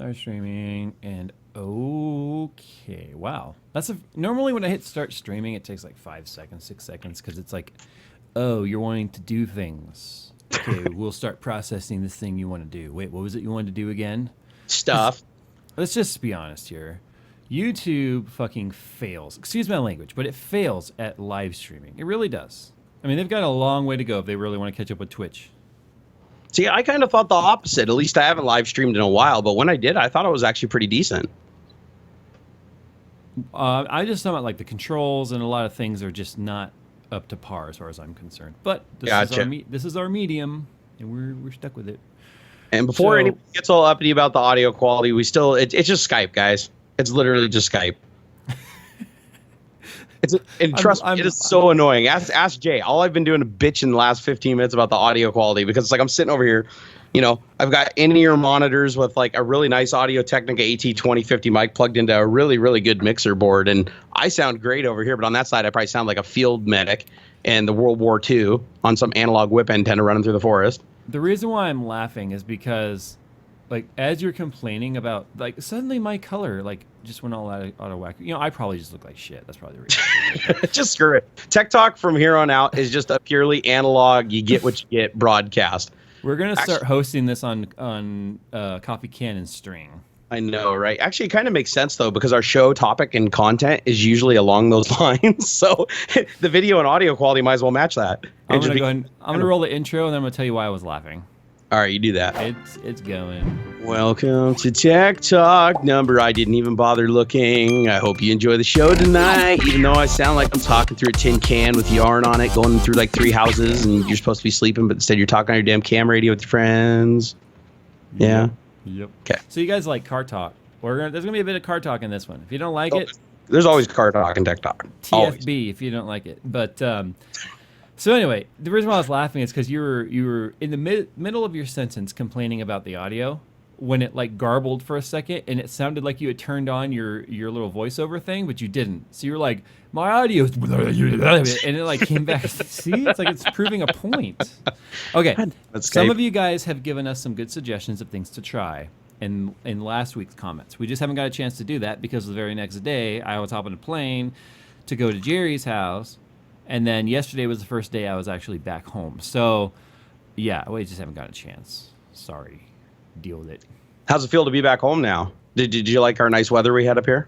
Start streaming and okay. Wow. Normally when I hit start streaming, it takes like 5 seconds, 6 seconds, because it's like, oh, you're wanting to do things. Okay, we'll start processing this thing you want to do. Wait, what was it you wanted to do again? Stuff. Let's just be honest here. YouTube fucking fails. Excuse my language, but it fails at live streaming. It really does. I mean, they've got a long way to go if they really want to catch up with Twitch. See, I kind of thought the opposite. At least I haven't live streamed in a while, but when I did, I thought it was actually pretty decent. I just thought about like the controls and a lot of things are just not up to par as far as I'm concerned. But this is our medium, and we're stuck with it. And before anyone gets all uppity about the audio quality, it's just Skype, guys. It's literally just Skype. Trust me, it is so annoying. Ask Jay. All I've been doing is bitching the last 15 minutes about the audio quality because it's like I'm sitting over here, I've got in-ear monitors with like a really nice Audio-Technica AT2050 mic plugged into a really, really good mixer board, and I sound great over here. But on that side, I probably sound like a field medic in the World War II on some analog whip antenna running through the forest. The reason why I'm laughing is because, like, as you're complaining about, like, suddenly my color, like, just went all out of whack. I probably just look like shit. That's probably the reason. Just screw it. Tech Talk from here on out is just a purely analog, you get what you get broadcast. We're going to start hosting this on Coffee Can and String. I know, right? Actually, it kind of makes sense, though, because our show topic and content is usually along those lines. So the video and audio quality might as well match that. I'm going to roll the intro, and then I'm going to tell you why I was laughing. All right, you do that. It's going. Welcome to Tech Talk. Number I didn't even bother looking. I hope you enjoy the show tonight, even though I sound like I'm talking through a tin can with yarn on it, going through like 3 houses, and you're supposed to be sleeping, but instead you're talking on your damn cam radio with your friends. Yeah. Yep. Okay. So you guys like car talk? There's gonna be a bit of car talk in this one. If you don't like it, there's always car talk and Tech Talk. TFB always. If you don't like it, but. So anyway, the reason why I was laughing is because you were in the middle of your sentence complaining about the audio when it like garbled for a second and it sounded like you had turned on your little voiceover thing, but you didn't. So you were like, my audio, and it like came back. See, it's like it's proving a point. Okay, some of you guys have given us some good suggestions of things to try in last week's comments. We just haven't got a chance to do that because the very next day I was hopping a plane to go to Jerry's house. And then yesterday was the first day I was actually back home. So, yeah, we just haven't got a chance. Sorry. Deal with it. How's it feel to be back home now? Did you like our nice weather we had up here?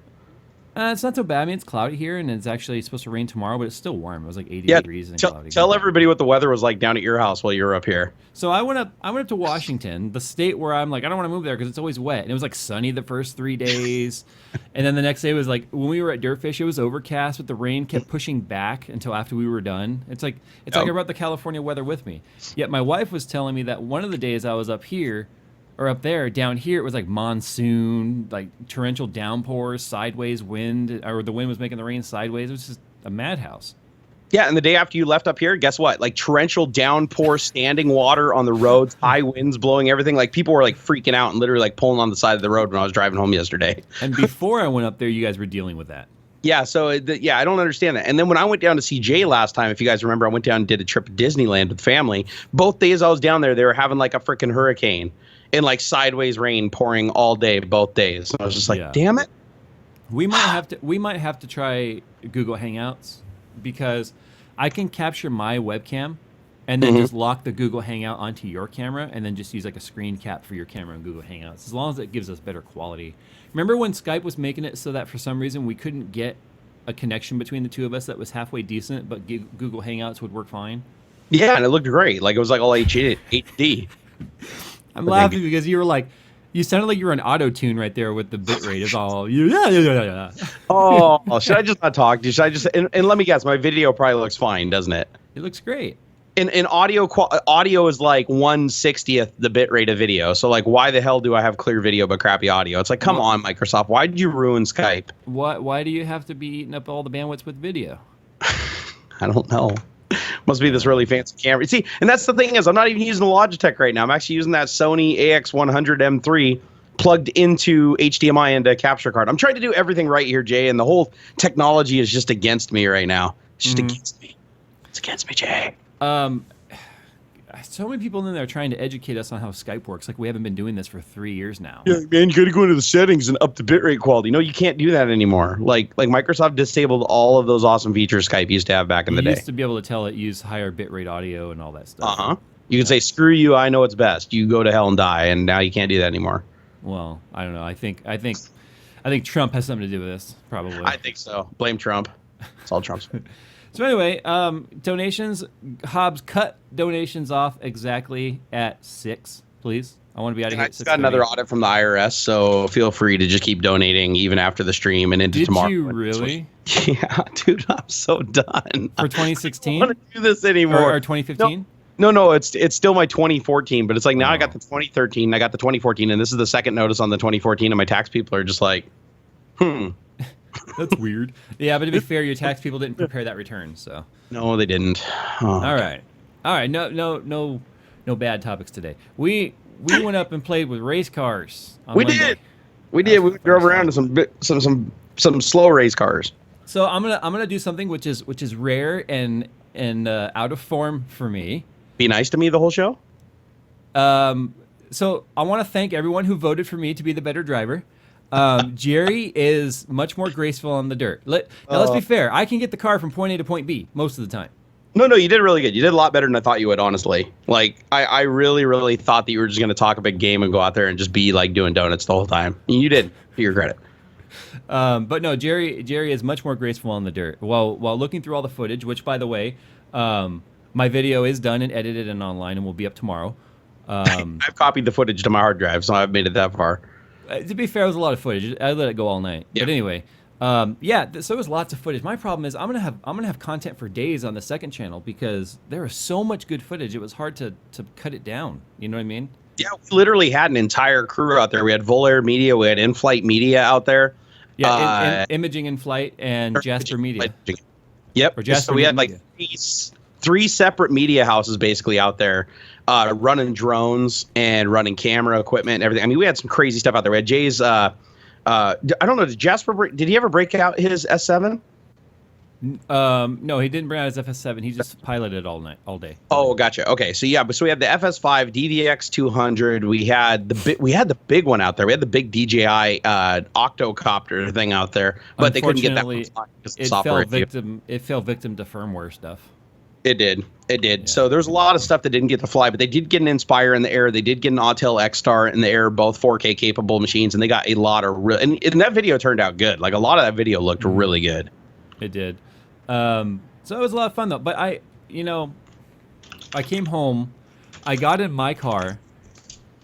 It's not so bad. I mean, it's cloudy here, and it's actually supposed to rain tomorrow, but it's still warm. It was like 80 degrees and cloudy. Tell everybody what the weather was like down at your house while you were up here. So I went up to Washington, the state where I'm like, I don't want to move there because it's always wet. And it was like sunny the first 3 days. And then the next day was like, when we were at Dirtfish, it was overcast, but the rain kept pushing back until after we were done. It's like I brought the California weather with me. Yet my wife was telling me that one of the days I was up here, or up there, down here, it was like monsoon, like torrential downpours, sideways wind, or the wind was making the rain sideways. It was just a madhouse. Yeah, and the day after you left up here, guess what? Like torrential downpour, standing water on the roads, high winds blowing everything. Like people were like freaking out and literally like pulling on the side of the road when I was driving home yesterday. And before I went up there, you guys were dealing with that. Yeah, so I don't understand that. And then when I went down to see Jay last time, if you guys remember, I went down and did a trip to Disneyland with family. Both days I was down there, they were having like a freaking hurricane. And like sideways rain pouring all day, both days. And I was just like, damn it. We might have to try Google Hangouts because I can capture my webcam and then just lock the Google Hangout onto your camera and then just use like a screen cap for your camera in Google Hangouts, as long as it gives us better quality. Remember when Skype was making it so that for some reason we couldn't get a connection between the two of us that was halfway decent, but Google Hangouts would work fine? Yeah, and it looked great. Like it was like all HD. I'm laughing because you were like, you sounded like you were an auto-tune right there with the bitrate. It's all, yeah. Oh, should I just not talk? Should I just, and let me guess, my video probably looks fine, doesn't it? It looks great. And audio is like 1/60th the bitrate of video. So like, why the hell do I have clear video but crappy audio? It's like, come on, Microsoft, why did you ruin Skype? Why do you have to be eating up all the bandwidth with video? I don't know. Must be this really fancy camera. See, and that's the thing is, I'm not even using the Logitech right now. I'm actually using that Sony AX100M3 plugged into HDMI into capture card. I'm trying to do everything right here, Jay, and the whole technology is just against me right now. It's just against me. It's against me, Jay. so many people in there trying to educate us on how Skype works. Like we haven't been doing this for 3 years now. Yeah, man, you got to go into the settings and up the bitrate quality. No, you can't do that anymore. Like Microsoft disabled all of those awesome features Skype used to have back in the day. You used to be able to tell it use higher bitrate audio and all that stuff. You can say, screw you, I know what's best. You go to hell and die, and now you can't do that anymore. Well, I don't know. I think Trump has something to do with this, probably. I think so. Blame Trump. It's all Trump's. So anyway, donations. Hobbs, cut donations off exactly at 6, please. I want to be out of here. I just got another audit from the IRS, so feel free to just keep donating even after the stream and into tomorrow. Did you really? Yeah, dude, I'm so done. For 2016? I don't want to do this anymore. Or 2015? No, it's still my 2014, but it's like now I got the 2013, I got the 2014, and this is the second notice on the 2014, and my tax people are just like, That's weird. Yeah, but to be fair, your tax people didn't prepare that return, so. No, they didn't. Oh, all right. No bad topics today. We went up and played with race cars. We did. We drove around to some slow race cars. So I'm gonna do something which is rare and out of form for me. Be nice to me the whole show. So I want to thank everyone who voted for me to be the better driver. Jerry is much more graceful on the dirt. Let's be fair. I can get the car from point A to point B most of the time. No, you did really good. You did a lot better than I thought you would, honestly. Like, I really, really thought that you were just going to talk a big game and go out there and just be, like, doing donuts the whole time. And you did, to your credit. But no, Jerry is much more graceful on the dirt. While looking through all the footage, which, by the way, my video is done and edited and online and will be up tomorrow. I've copied the footage to my hard drive, so I've made it that far. To be fair, it was a lot of footage. I let it go all night. Yeah. But anyway, so it was lots of footage. My problem is I'm gonna have content for days on the second channel because there is so much good footage. It was hard to cut it down. You know what I mean? Yeah, we literally had an entire crew out there. We had Volair Media, we had In-Flight Media out there. Yeah, Imaging in Flight and Jasper Media. Yep. Or Jasper so we had like three separate media houses basically out there. Running drones and running camera equipment and everything. I mean, we had some crazy stuff out there. We had Jay's, I don't know, did he ever break out his S7? No, he didn't bring out his FS7. He just piloted all day. Oh, gotcha. Okay, so yeah, so we had the FS5, DVX 200. We had the big one out there. We had the big DJI octocopter thing out there, but they couldn't get that. It fell victim to firmware stuff. It did. Yeah. So there's a lot of stuff that didn't get to fly, but they did get an Inspire in the air. They did get an Autel X-Star in the air, both 4K capable machines, and they got a lot of and that video turned out good. Like a lot of that video looked really good. It did. So it was a lot of fun though. But I came home, I got in my car,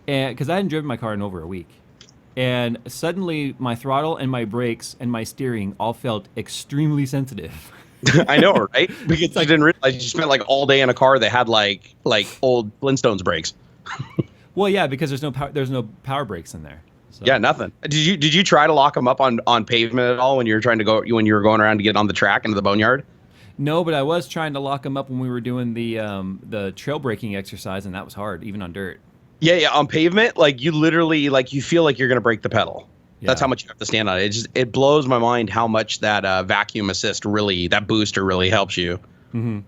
and because I hadn't driven my car in over a week, and suddenly my throttle and my brakes and my steering all felt extremely sensitive. I know, right? Because I didn't realize you spent like all day in a car that had like old Flintstones brakes. Well, yeah, because there's no power brakes in there. So. Yeah, nothing. Did you try to lock them up on pavement at all when you were going around to get on the track into the boneyard? No, but I was trying to lock them up when we were doing the trail braking exercise, and that was hard, even on dirt. Yeah, on pavement, like you literally you feel like you're gonna break the pedal. Yeah. That's how much you have to stand on it. It blows my mind how much that vacuum assist that booster really helps you. Mm-hmm.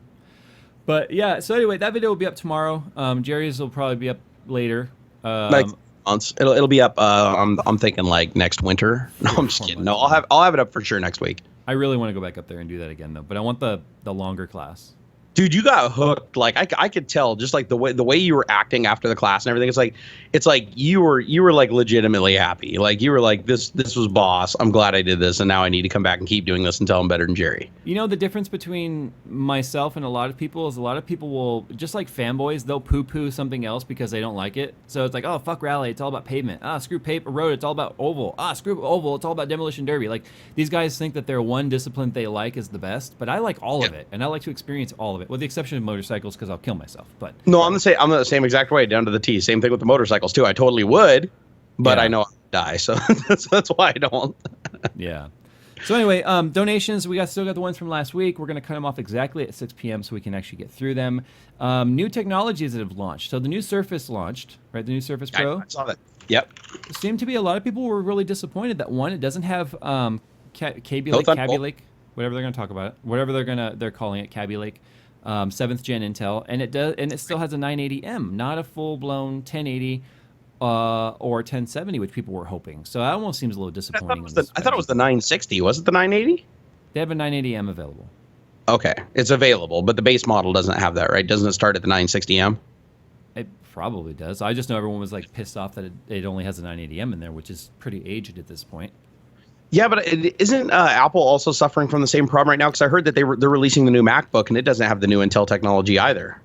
But yeah, so anyway, that video will be up tomorrow. Jerry's will probably be up later. Months. It'll be up. I'm thinking like next winter. No, I'm just kidding. No, I'll have it up for sure next week. I really want to go back up there and do that again though. But I want the longer class. Dude, you got hooked. Like I could tell just like the way you were acting after the class and everything. It's like you were like legitimately happy. Like you were like this was boss. I'm glad I did this, and now I need to come back and keep doing this until I'm better than Jerry. You know the difference between myself and a lot of people is a lot of people will just like fanboys. They'll poo-poo something else because they don't like it. So it's like, oh fuck rally, it's all about pavement. Screw paper road, it's all about oval. Screw oval, it's all about demolition derby. Like these guys think that their one discipline they like is the best, but I like all of it, and I like to experience all of it, with the exception of motorcycles because I'll kill myself. But no, I'm the same exact way down to the T. Same thing with the motorcycles too. I totally would, but I know I'll die, so that's why I don't. Yeah. So anyway, donations, we still got the ones from last week. We're going to cut them off exactly at 6 p.m. so we can actually get through them. New technologies that have launched. So the new Surface launched, right? The new Surface Pro. I saw that. Yep. Seemed to be a lot of people were really disappointed that one, it doesn't have Kaby Lake, whatever they're going to talk about it, whatever they're calling it, Kaby Lake. 7th gen Intel, and it still has a 980M, not a full blown 1080 or 1070, which people were hoping. So that almost seems a little disappointing. I thought it was the 960. Was it the 980? They have a 980M available. Okay, it's available, but the base model doesn't have that, right? Doesn't it start at the 960M? It probably does. I just know everyone was like pissed off that it only has a 980M in there, which is pretty aged at this point. Yeah, but isn't Apple also suffering from the same problem right now? Because I heard that they're releasing the new MacBook, and it doesn't have the new Intel technology either.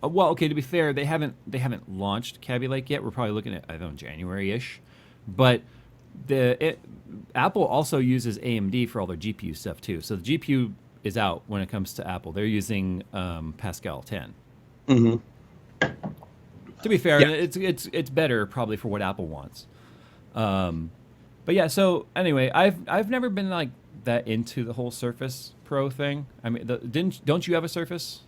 Well, okay, to be fair, they haven't launched Kaby Lake yet. We're probably looking at, I don't know, January-ish. But Apple also uses AMD for all their GPU stuff too. So the GPU is out when it comes to Apple. They're using Pascal 10. Mm-hmm. To be fair, yeah. it's better probably for what Apple wants. But yeah, so anyway, I've never been like that into the whole Surface Pro thing. I mean, don't you have a Surface?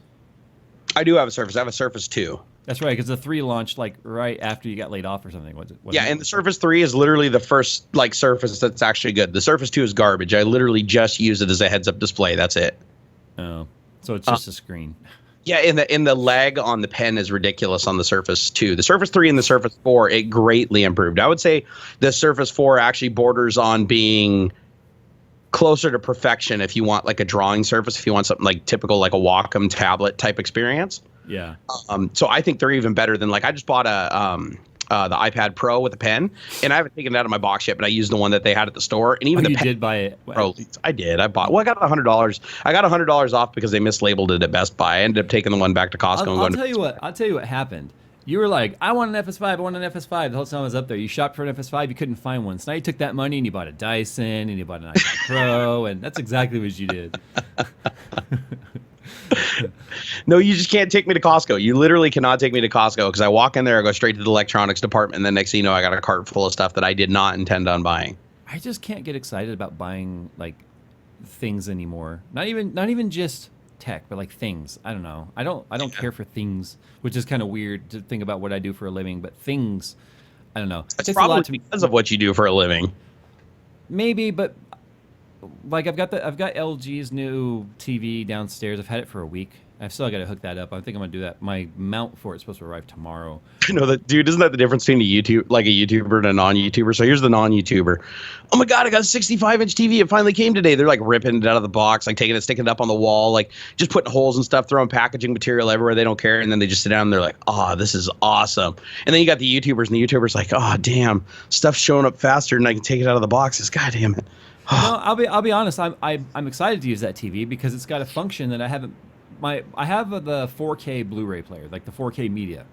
I do have a Surface. I have a Surface 2. That's right, because the 3 launched like right after you got laid off or something. Yeah, and the Surface 3 is literally the first like Surface that's actually good. The Surface 2 is garbage. I literally just use it as a heads-up display. That's it. Oh, so it's just a screen. Yeah, and the lag on the pen is ridiculous on the Surface 2. The Surface 3 and the Surface 4, it greatly improved. I would say the Surface 4 actually borders on being closer to perfection if you want like a drawing surface, if you want something like typical like a Wacom tablet type experience. Yeah. So I think they're even better than like I just bought the iPad Pro with a pen, and I haven't taken it out of my box yet, but I used the one that they had at the store, and even you pen did buy it. Pro. I did. I bought. Well, I got $100. I got $100 off because they mislabeled it at Best Buy. I ended up taking the one back to Costco. I'll tell you what happened. You were like, I want an FS5, I want an FS5. The whole time I was up there, you shopped for an FS5, you couldn't find one. So now you took that money and you bought a Dyson and you bought an iPad Pro, and that's exactly what you did. No, you just can't take me to Costco. You literally cannot take me to Costco because I walk in there, I go straight to the electronics department, and then next thing you know, I got a cart full of stuff that I did not intend on buying. I just can't get excited about buying like things anymore. Not even just tech, but like things. I don't know. I don't care for things, which is kind of weird to think about what I do for a living. But things, I don't know. It's probably because of what you do for a living. Maybe, but like I've got LG's new TV downstairs. I've had it for a week. I've still got to hook that up. I think I'm gonna do that. My mount for it's supposed to arrive tomorrow. You know that, dude. Isn't that the difference between a YouTuber and a non-YouTuber? So here's the non-YouTuber. Oh my god, I got a 65-inch TV. It finally came today. They're like ripping it out of the box, like taking it, sticking it up on the wall, like just putting holes and stuff, throwing packaging material everywhere. They don't care, and then they just sit down and they're like, "Oh, this is awesome." And then you got the YouTubers, and the YouTubers like, "Oh, damn, stuff's showing up faster, and I can take it out of the boxes." God damn it. No, I'll be honest. I'm excited to use that TV because it's got a function that I haven't. I have the 4K Blu-ray player, like the 4K media,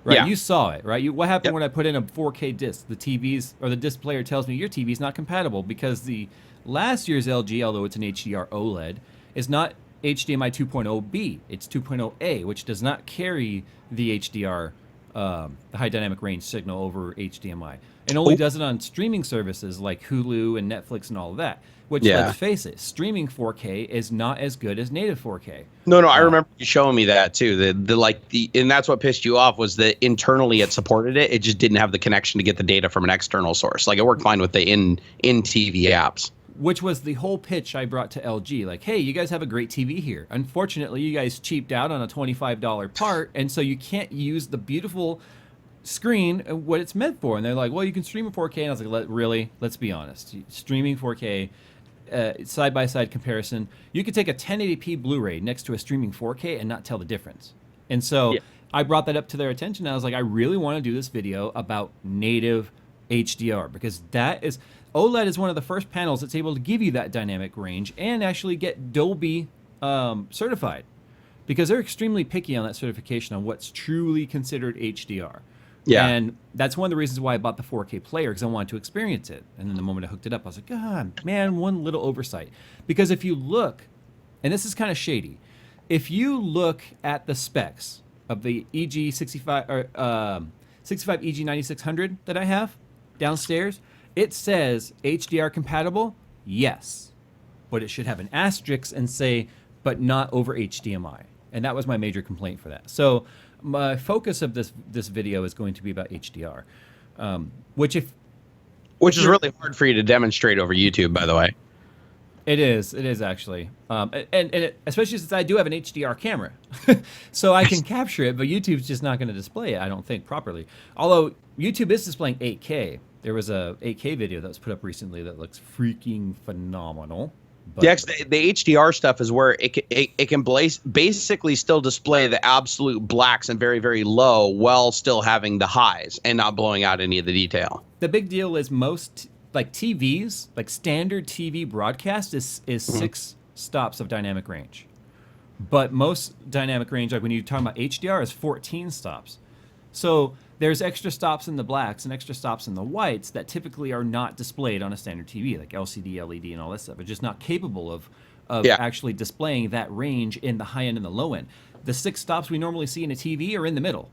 right? Yeah. You saw it, right? What happened Yep. when I put in a 4K disc? The TVs or the disc player tells me your TV's not compatible because the last year's LG, although it's an HDR OLED, is not HDMI 2.0B. It's 2.0A, which does not carry the HDR, the high dynamic range signal over HDMI. It only does it on streaming services like Hulu and Netflix and all of that. Which, let's face it, streaming 4K is not as good as native 4K. No, I remember you showing me that too. And that's what pissed you off was that internally it supported it. It just didn't have the connection to get the data from an external source. Like it worked fine with the in TV apps. Which was the whole pitch I brought to LG. Like, hey, you guys have a great TV here. Unfortunately, you guys cheaped out on a $25 part, and so you can't use the beautiful screen what it's meant for. And they're like, well, you can stream in 4K. And I was like, let's be honest. Streaming 4K. Side-by-side comparison, you could take a 1080p Blu-ray next to a streaming 4K and not tell the difference. And so I brought that up to their attention. I was like, I really want to do this video about native HDR because OLED is one of the first panels that's able to give you that dynamic range and actually get Dolby certified because they're extremely picky on that certification on what's truly considered HDR. Yeah. And that's one of the reasons why I bought the 4K player because I wanted to experience it. And then the moment I hooked it up, I was like, God, man, one little oversight. Because if you look, and this is kind of shady, if you look at the specs of the EG65 or 65 EG9600 that I have downstairs, it says HDR compatible, yes. But it should have an asterisk and say, but not over HDMI. And that was my major complaint for that. So my focus of this video is going to be about HDR, which is really hard for you to demonstrate over YouTube, by the way. It is actually, especially since I do have an HDR camera, so I can capture it. But YouTube's just not going to display it, I don't think, properly. Although YouTube is displaying 8K. There was a 8K video that was put up recently that looks freaking phenomenal. But Yeah, 'cause the HDR stuff is where it can basically still display the absolute blacks and very, very low while still having the highs and not blowing out any of the detail. the big deal is most like TVs, like standard TV broadcast is 6 stops of dynamic range. But most dynamic range, like when you're talking about HDR, is 14 stops. So there's extra stops in the blacks and extra stops in the whites that typically are not displayed on a standard TV, like LCD, LED, and all that stuff. It's just not capable of actually displaying that range in the high end and the low end. The 6 stops we normally see in a TV are in the middle.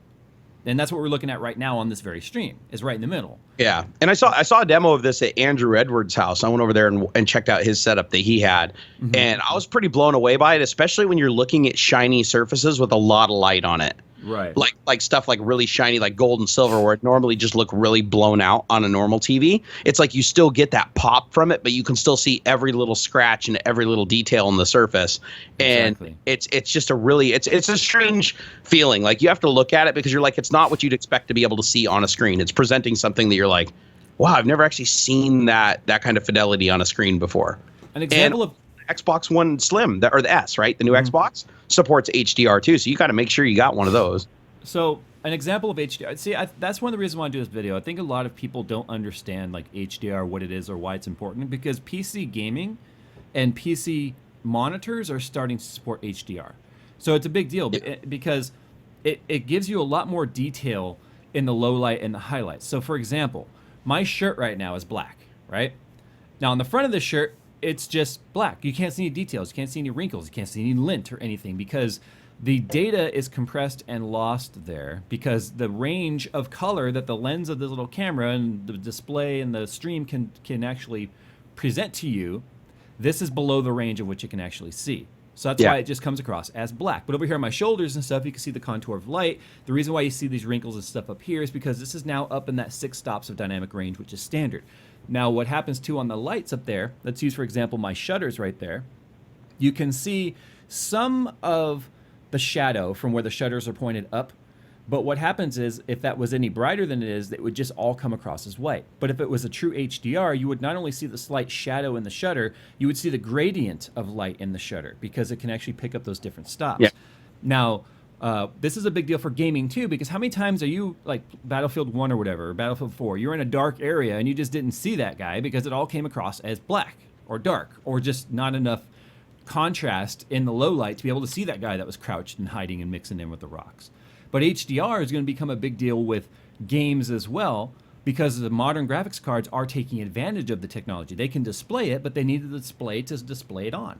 And that's what we're looking at right now on this very stream, is right in the middle. Yeah, and I saw a demo of this at Andrew Edwards' house. I went over there and checked out his setup that he had, and I was pretty blown away by it, especially when you're looking at shiny surfaces with a lot of light on it. Right. Like stuff like really shiny, like gold and silver, where it normally just look really blown out on a normal TV. It's like you still get that pop from it, but you can still see every little scratch and every little detail on the surface. And Exactly. it's just a really it's a strange feeling. Like you have to look at it because you're like, it's not what you'd expect to be able to see on a screen. It's presenting something that you're like, wow, I've never actually seen that kind of fidelity on a screen before. An example of Xbox One Slim, or the S, right? The new Xbox supports HDR too, so you got to make sure you got one of those. So an example of HDR. See, that's one of the reasons why I do this video. I think a lot of people don't understand like HDR, what it is, or why it's important. Because PC gaming and PC monitors are starting to support HDR. So it's a big deal because it gives you a lot more detail in the low light and the highlights. So for example, my shirt right now is black, right? Now on the front of the shirt, it's just black. You can't see any details. You can't see any wrinkles. You can't see any lint or anything because the data is compressed and lost there because the range of color that the lens of this little camera and the display and the stream can actually present to you, this is below the range of which it can actually see. So that's why it just comes across as black. But over here on my shoulders and stuff, you can see the contour of light. The reason why you see these wrinkles and stuff up here is because this is now up in that 6 stops of dynamic range, which is standard. Now, what happens too on the lights up there, let's use, for example, my shutters right there. You can see some of the shadow from where the shutters are pointed up. But what happens is if that was any brighter than it is, it would just all come across as white. But if it was a true HDR, you would not only see the slight shadow in the shutter, you would see the gradient of light in the shutter because it can actually pick up those different stops. Yeah. Now, this is a big deal for gaming too, because how many times are you like Battlefield 1 or whatever, or Battlefield 4, you're in a dark area and you just didn't see that guy because it all came across as black or dark or just not enough contrast in the low light to be able to see that guy that was crouched and hiding and mixing in with the rocks. But HDR is going to become a big deal with games as well because the modern graphics cards are taking advantage of the technology. They can display it, but they need the display to display it on.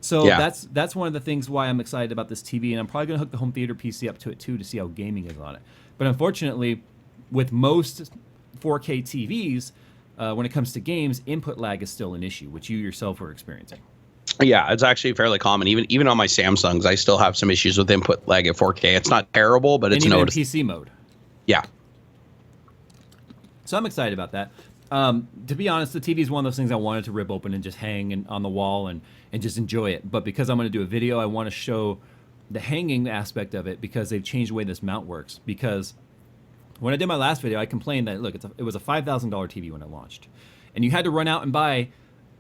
So that's one of the things why I'm excited about this TV, and I'm probably going to hook the home theater PC up to it too to see how gaming is on it. But unfortunately, with most 4K TVs, when it comes to games, input lag is still an issue, which you yourself are experiencing. Yeah, it's actually fairly common. Even on my Samsungs, I still have some issues with input lag at 4K. It's not terrible, but it's even noticeable. in PC mode. Yeah. So I'm excited about that. To be honest, the TV is one of those things I wanted to rip open and just hang on the wall and just enjoy it. But because I'm going to do a video, I want to show the hanging aspect of it because they've changed the way this mount works. Because when I did my last video, I complained that, look, it was a $5,000 TV when it launched. And you had to run out and buy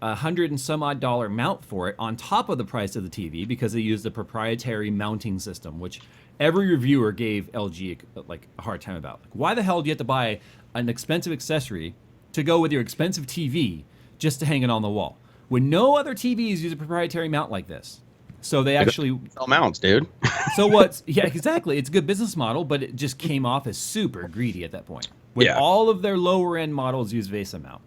$100 and some odd mount for it on top of the price of the TV because they used a proprietary mounting system, which every reviewer gave LG like a hard time about. Like, why the hell do you have to buy an expensive accessory to go with your expensive TV just to hang it on the wall when no other TVs use a proprietary mount like this? So they actually sell mounts, dude. So what's exactly? It's a good business model, but it just came off as super greedy at that point. When all of their lower end models use VESA mount.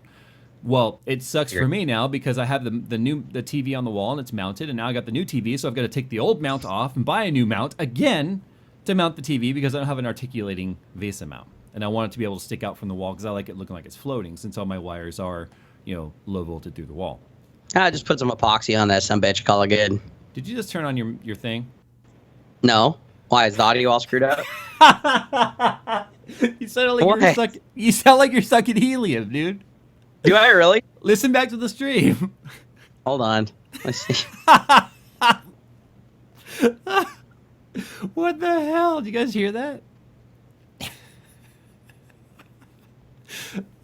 Well, it sucks for me now because I have the TV on the wall and it's mounted, and now I got the new TV, so I've got to take the old mount off and buy a new mount again to mount the TV because I don't have an articulating VESA mount, and I want it to be able to stick out from the wall because I like it looking like it's floating since all my wires are, low voltage through the wall. I just put some epoxy on that, some bitch, call it good. Did you just turn on your thing? No. Why, is the audio all screwed up? You sound like you're sucking helium, dude. Do I really? Listen back to the stream. Hold on. Let's see. What the hell? Did you guys hear that?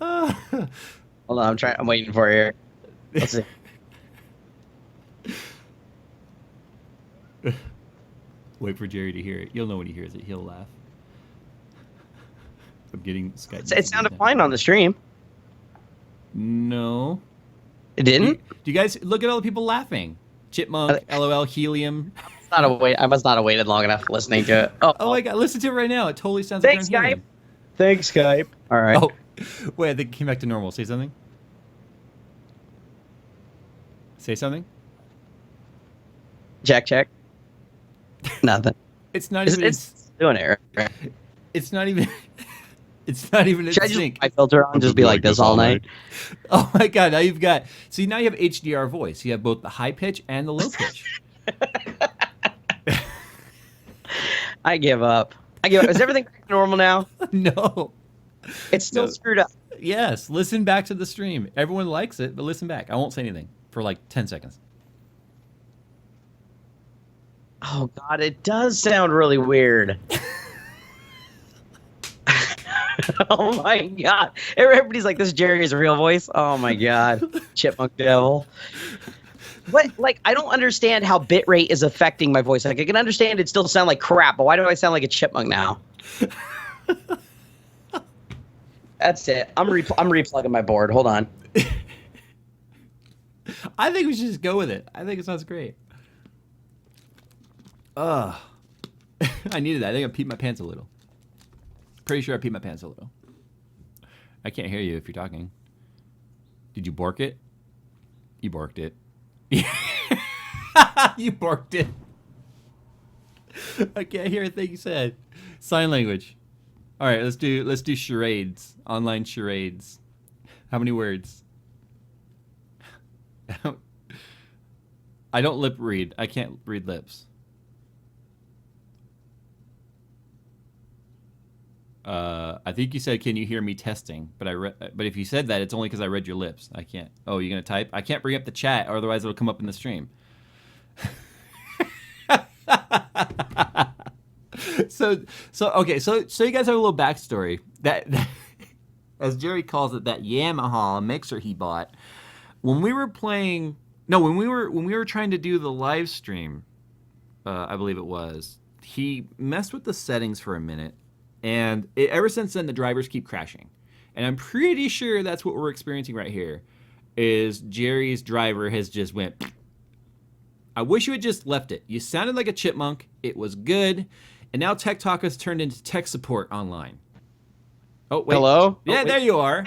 Hold on. I'm waiting for you. Let's see. Wait for Jerry to hear it. You'll know when he hears it. He'll laugh. I'm getting Skype. It sounded fine on the stream. No. It didn't? Do you guys look at all the people laughing? Chipmunk, LOL, Helium. I must not have waited long enough listening to it. Oh my god, listen to it right now. It totally sounds Thanks, like Helium. Thanks, Skype. All right. Oh, wait, I think it came back to normal. Say something. Say something. Check. Nothing. It's not even. It's doing it. Right? It's not even. It's not even in Should I just sync. put my filter on, just be like this all night? Oh my god! Now you've got. See, now you have HDR voice. You have both the high pitch and the low pitch. I give up. Is everything back to normal now? No. It's still screwed up. Yes. Listen back to the stream. Everyone likes it, but listen back. I won't say anything for like 10 seconds. Oh god, it does sound really weird. Oh my god. Everybody's like, this Jerry is a real voice. Oh my god. Chipmunk devil. What? Like, I don't understand how bitrate is affecting my voice. Like, I can understand it still sound like crap, but why do I sound like a chipmunk now? That's it. I'm replugging my board. Hold on. I think we should just go with it. I think it sounds great. I needed that. I think I peed my pants a little. Pretty sure I peed my pants a little. I can't hear you if you're talking. Did you bork it? You borked it. You borked it. I can't hear a thing you said. Sign language. All right, let's do charades. Online charades. How many words? I don't lip read. I can't read lips. I think you said, "Can you hear me testing?" But but if you said that, it's only because I read your lips. I can't. Oh, you're gonna type? I can't bring up the chat, or otherwise it'll come up in the stream. So okay. So you guys have a little backstory. That as Jerry calls it, that Yamaha mixer he bought when we were playing. No, when we were trying to do the live stream, I believe it was. He messed with the settings for a minute. And ever since then, the drivers keep crashing. And I'm pretty sure that's what we're experiencing right here, is Jerry's driver has just went, I wish you had just left it. You sounded like a chipmunk. It was good. And now Tech Talk has turned into tech support online. Oh, wait. Hello? Yeah, there you are.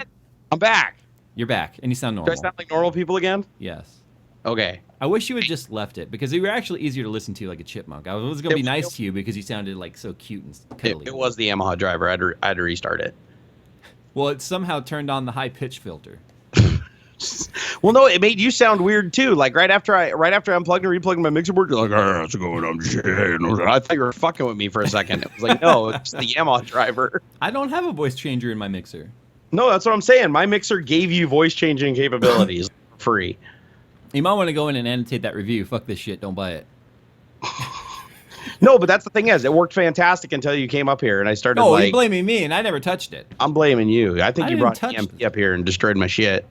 I'm back. You're back, and you sound normal. Do I sound like normal people again? Yes. Okay. I wish you had just left it, because you were actually easier to listen to like a chipmunk. I was going to be nice to you because you sounded like so cute and cuddly. It was the Yamaha driver. I had to restart it. Well, it somehow turned on the high pitch filter. Well, no, it made you sound weird too. Like right after I unplugged and replugged my mixer board, you're like, "Oh, how's it going? I'm shit." I thought you were fucking with me for a second. It was like, no, it's the Yamaha driver. I don't have a voice changer in my mixer. No, that's what I'm saying. My mixer gave you voice changing capabilities free. You might want to go in and annotate that review. Fuck this shit. Don't buy it. No, but that's the thing is, it worked fantastic until you came up here and I started you're blaming me and I never touched it. I'm blaming you. I think you brought touch EMP up here and destroyed my shit.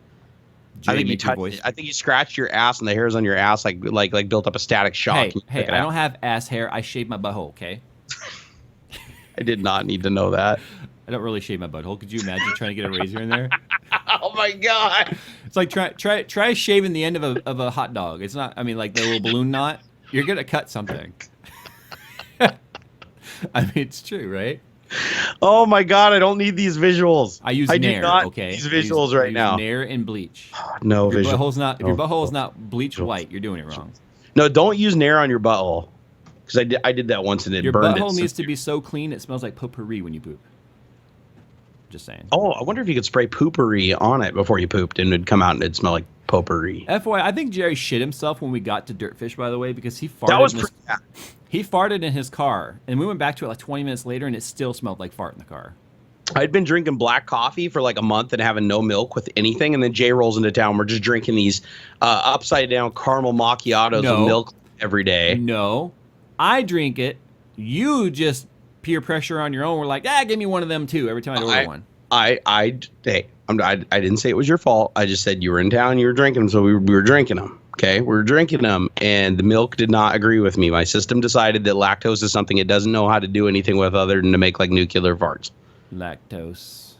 Jay, I think you touched it. I think you scratched your ass and the hairs on your ass like built up a static shock. Hey, I don't have ass hair. I shave my butthole, okay? I did not need to know that. I don't really shave my butthole. Could you imagine trying to get a razor in there? Oh my god! It's like try shaving the end of a hot dog. It's not. I mean, like the little balloon knot. You're gonna cut something. I mean, it's true, right? Oh my god! I don't need these visuals. I use do Nair. not Okay, these visuals right now. Nair and bleach. No if your visual. If your butthole is not bleach white, you're doing it wrong. No, don't use Nair on your butthole. Because I did that once and it burned. Your butthole needs to be so clean it smells like potpourri when you poop. Just saying. Oh, I wonder if you could spray poopery on it before you pooped and it'd come out and it'd smell like potpourri. FYI, I think Jerry shit himself when we got to Dirtfish, by the way, because he farted. That was he farted in his car, and we went back to it like 20 minutes later, and it still smelled like fart in the car. I'd been drinking black coffee for like a month and having no milk with anything, and then Jay rolls into town. We're just drinking these upside down caramel macchiatos with milk every day. No, I drink it. You just peer pressure on your own. We're like, give me one of them too every time I order one. I didn't say it was your fault. I just said you were in town, you were drinking them, so we were drinking them. Okay, we were drinking them, and the milk did not agree with me. My system decided that lactose is something it doesn't know how to do anything with other than to make like nuclear farts. Lactose.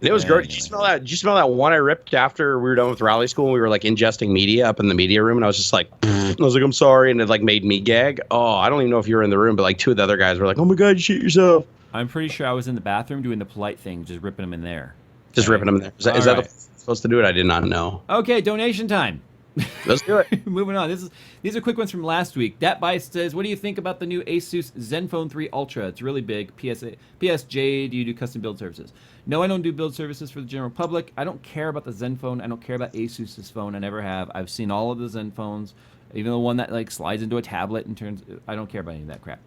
It was great. Did you smell that? Did you smell that one I ripped after we were done with rally school and we were like ingesting media up in the media room? And I was just like, I was like, I'm sorry. And it like made me gag. Oh, I don't even know if you were in the room, but like two of the other guys were like, oh my God, you shit yourself. I'm pretty sure I was in the bathroom doing the polite thing, just ripping them in there. Just ripping them in there. Is that the supposed to do it? I did not know. Okay, donation time. Let's do it. Moving on. These are quick ones from last week. That Bice says, what do you think about the new Asus Zenfone 3 Ultra? It's really big. PSJ, do you do custom build services? No, I don't do build services for the general public. I don't care about the Zenfone. I don't care about Asus's phone. I never have. I've seen all of the Zenphones, even the one that like slides into a tablet and turns. I don't care about any of that crap.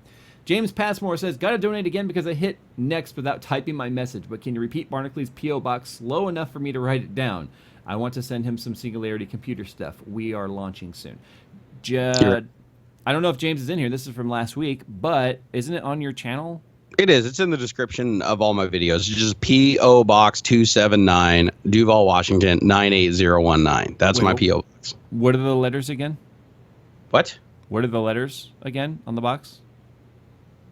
James Passmore says, gotta donate again because I hit next without typing my message, but can you repeat Barnacle P.O. Box slow enough for me to write it down? I want to send him some Singularity computer stuff. We are launching soon. I don't know if James is in here. This is from last week, but isn't it on your channel? It is. It's in the description of all my videos. It's just P.O. Box 279, Duval, Washington, 98019. That's my P.O. Box. What are the letters again? What? What are the letters again on the box?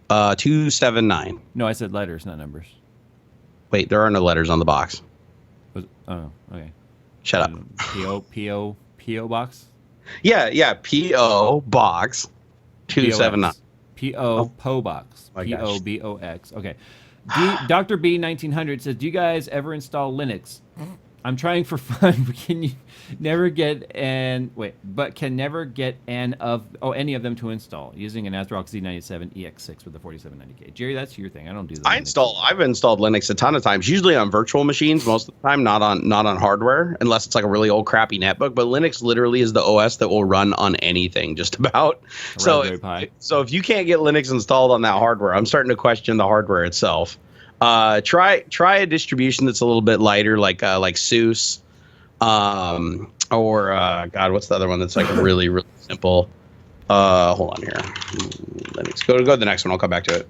279. No, I said letters, not numbers. Wait, there are no letters on the box. Oh, okay. Shut up. P.O. Box? Yeah. P.O. Box 279. P.O. Po Box. P.O.B.O.X. Okay. Dr. B 1900 says, do you guys ever install Linux? I'm trying for fun, but can never get any of them to install using an ASRock Z97 EX6 with the 4790K. Jerry, that's your thing. I don't do that. I've installed Linux a ton of times, usually on virtual machines, most of the time, not on hardware, unless it's like a really old crappy netbook. But Linux literally is the OS that will run on anything, just about. So if you can't get Linux installed on that hardware, I'm starting to question the hardware itself. Try a distribution that's a little bit lighter, like SUSE, or God, what's the other one that's like really really simple? Hold on here. Linux. Go to the next one. I'll come back to it.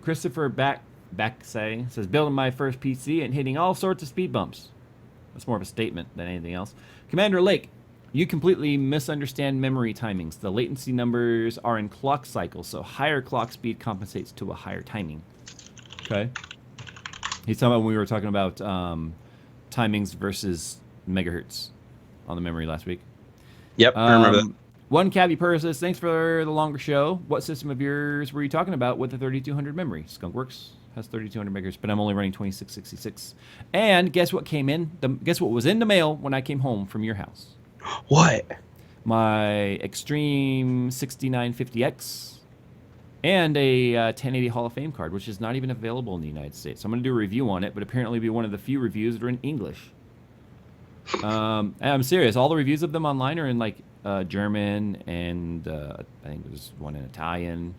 Christopher Backsay says, building my first PC and hitting all sorts of speed bumps. That's more of a statement than anything else. Commander Lake, you completely misunderstand memory timings. The latency numbers are in clock cycles, so higher clock speed compensates to a higher timing. Okay. He's talking about when we were talking about timings versus megahertz on the memory last week. Yep, I remember that. One Cabby Per says, thanks for the longer show. What system of yours were you talking about with the 3200 memory? Skunkworks has 3200 megahertz, but I'm only running 2666. And guess what came in? Guess what was in the mail when I came home from your house? What? My Extreme 6950X and a 1080 Hall of Fame card, which is not even available in the United States. So I'm going to do a review on it, but apparently be one of the few reviews that are in English. I'm serious. All the reviews of them online are in like German and I think there's one in Italian.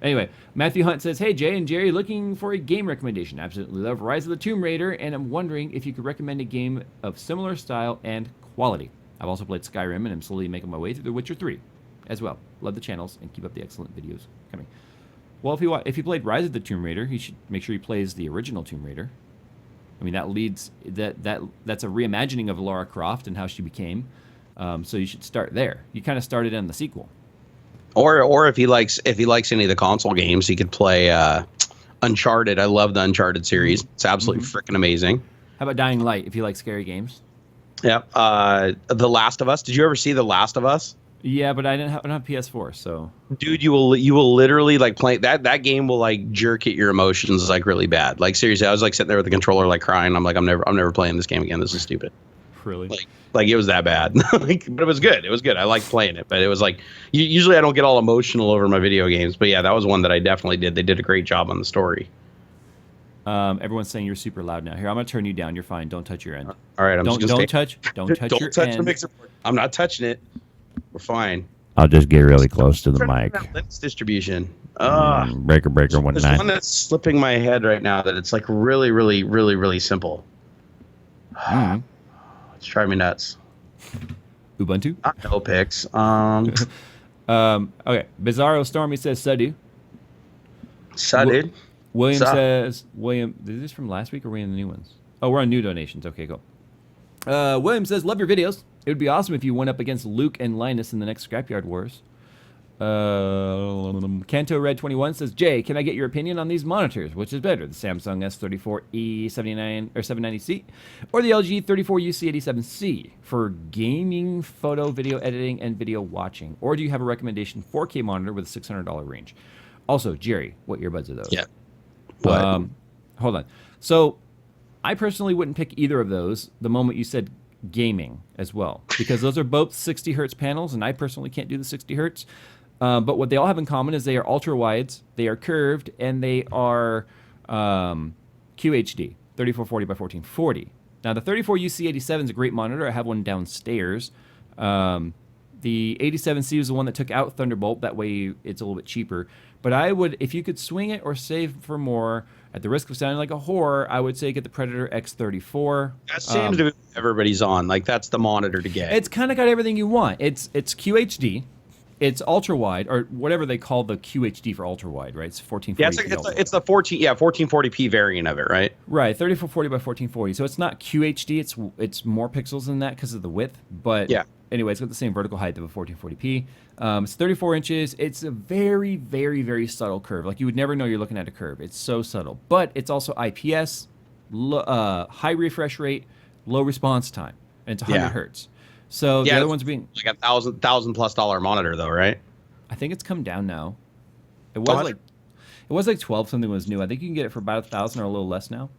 Anyway, Matthew Hunt says, hey, Jay and Jerry, looking for a game recommendation. Absolutely love Rise of the Tomb Raider, and I'm wondering if you could recommend a game of similar style and quality. I've also played Skyrim, and I'm slowly making my way through The Witcher 3 as well. Love the channels, and keep up the excellent videos coming. Well, if you played Rise of the Tomb Raider, you should make sure he plays the original Tomb Raider. I mean, that's a reimagining of Lara Croft and how she became. So you should start there. You kind of started on the sequel. Or if he likes any of the console games, he could play Uncharted. I love the Uncharted series. It's absolutely freaking amazing. How about Dying Light if you like scary games? Yeah. The Last of Us. Did you ever see The Last of Us? Yeah, but I don't have PS4, so. Dude, you will literally like play that game will like jerk at your emotions like really bad. Like seriously, I was like sitting there with the controller like crying. I'm like, I'm never playing this game again. This is stupid. Really? Like it was that bad. But it was good. It was good. I liked playing it, but it was like usually I don't get all emotional over my video games, but yeah, that was one that I definitely did. They did a great job on the story. Everyone's saying you're super loud now. Here, I'm gonna turn you down. You're fine. Don't touch your end. All right, don't touch don't your touch end. the mixer board. I'm not touching it. We're fine. I'll just get really close to the mic. Linux distribution. Breaker There's 19. one that's slipping my head right now that it's like really, really, really, really simple. It's driving me nuts. Ubuntu. No picks. Okay. Bizarro Stormy says Sadu. Dude. William says William. Is this from last week or are we in the new ones? Oh, we're on new donations. Okay, cool. William says, love your videos. It would be awesome if you went up against Luke and Linus in the next Scrapyard Wars. Canto Red 21 says, Jay, can I get your opinion on these monitors? Which is better, the Samsung S34E79 or 790C or the LG 34UC87C for gaming, photo, video editing, and video watching? Or do you have a recommendation 4K monitor with a $600 range? Also, Jerry, what earbuds are those? Yeah. What? Hold on. So I personally wouldn't pick either of those the moment you said gaming as well, because those are both 60 hertz panels, and I personally can't do the 60 hertz. But what they all have in common is they are ultra wides, they are curved, and they are QHD, 3440 by 1440. Now the 34UC87 is a great monitor. I have one downstairs. The 87C was the one that took out Thunderbolt. That way it's a little bit cheaper. But I would, if you could swing it or save for more, at the risk of sounding like a whore, I would say get the Predator X34. That seems to be what everybody's on. Like, that's the monitor to get. It's kind of got everything you want. It's QHD. It's ultra wide, or whatever they call the QHD for ultra wide, right? It's 1440p. Yeah, it's the 1440p variant of it, right? Right, 3440 by 1440. So it's not QHD. It's more pixels than that because of the width. But yeah. Anyway, it's got the same vertical height of a 1440p. It's 34 inches. It's a very, very, very subtle curve. Like, you would never know you're looking at a curve. It's so subtle. But it's also IPS, high refresh rate, low response time, and it's 100 hertz. So the other one's being like $1,000+ monitor though, right? I think it's come down now. It was like 12 something was new. I think you can get it for about 1,000 or a little less now.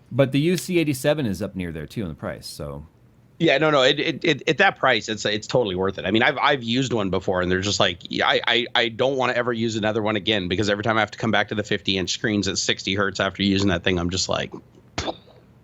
But the UC87 is up near there too in the price. So yeah, no, it at that price, it's totally worth it. I mean, I've used one before, and they're just like, I don't want to ever use another one again, because every time I have to come back to the 50-inch screens at 60 hertz after using that thing, I'm just like.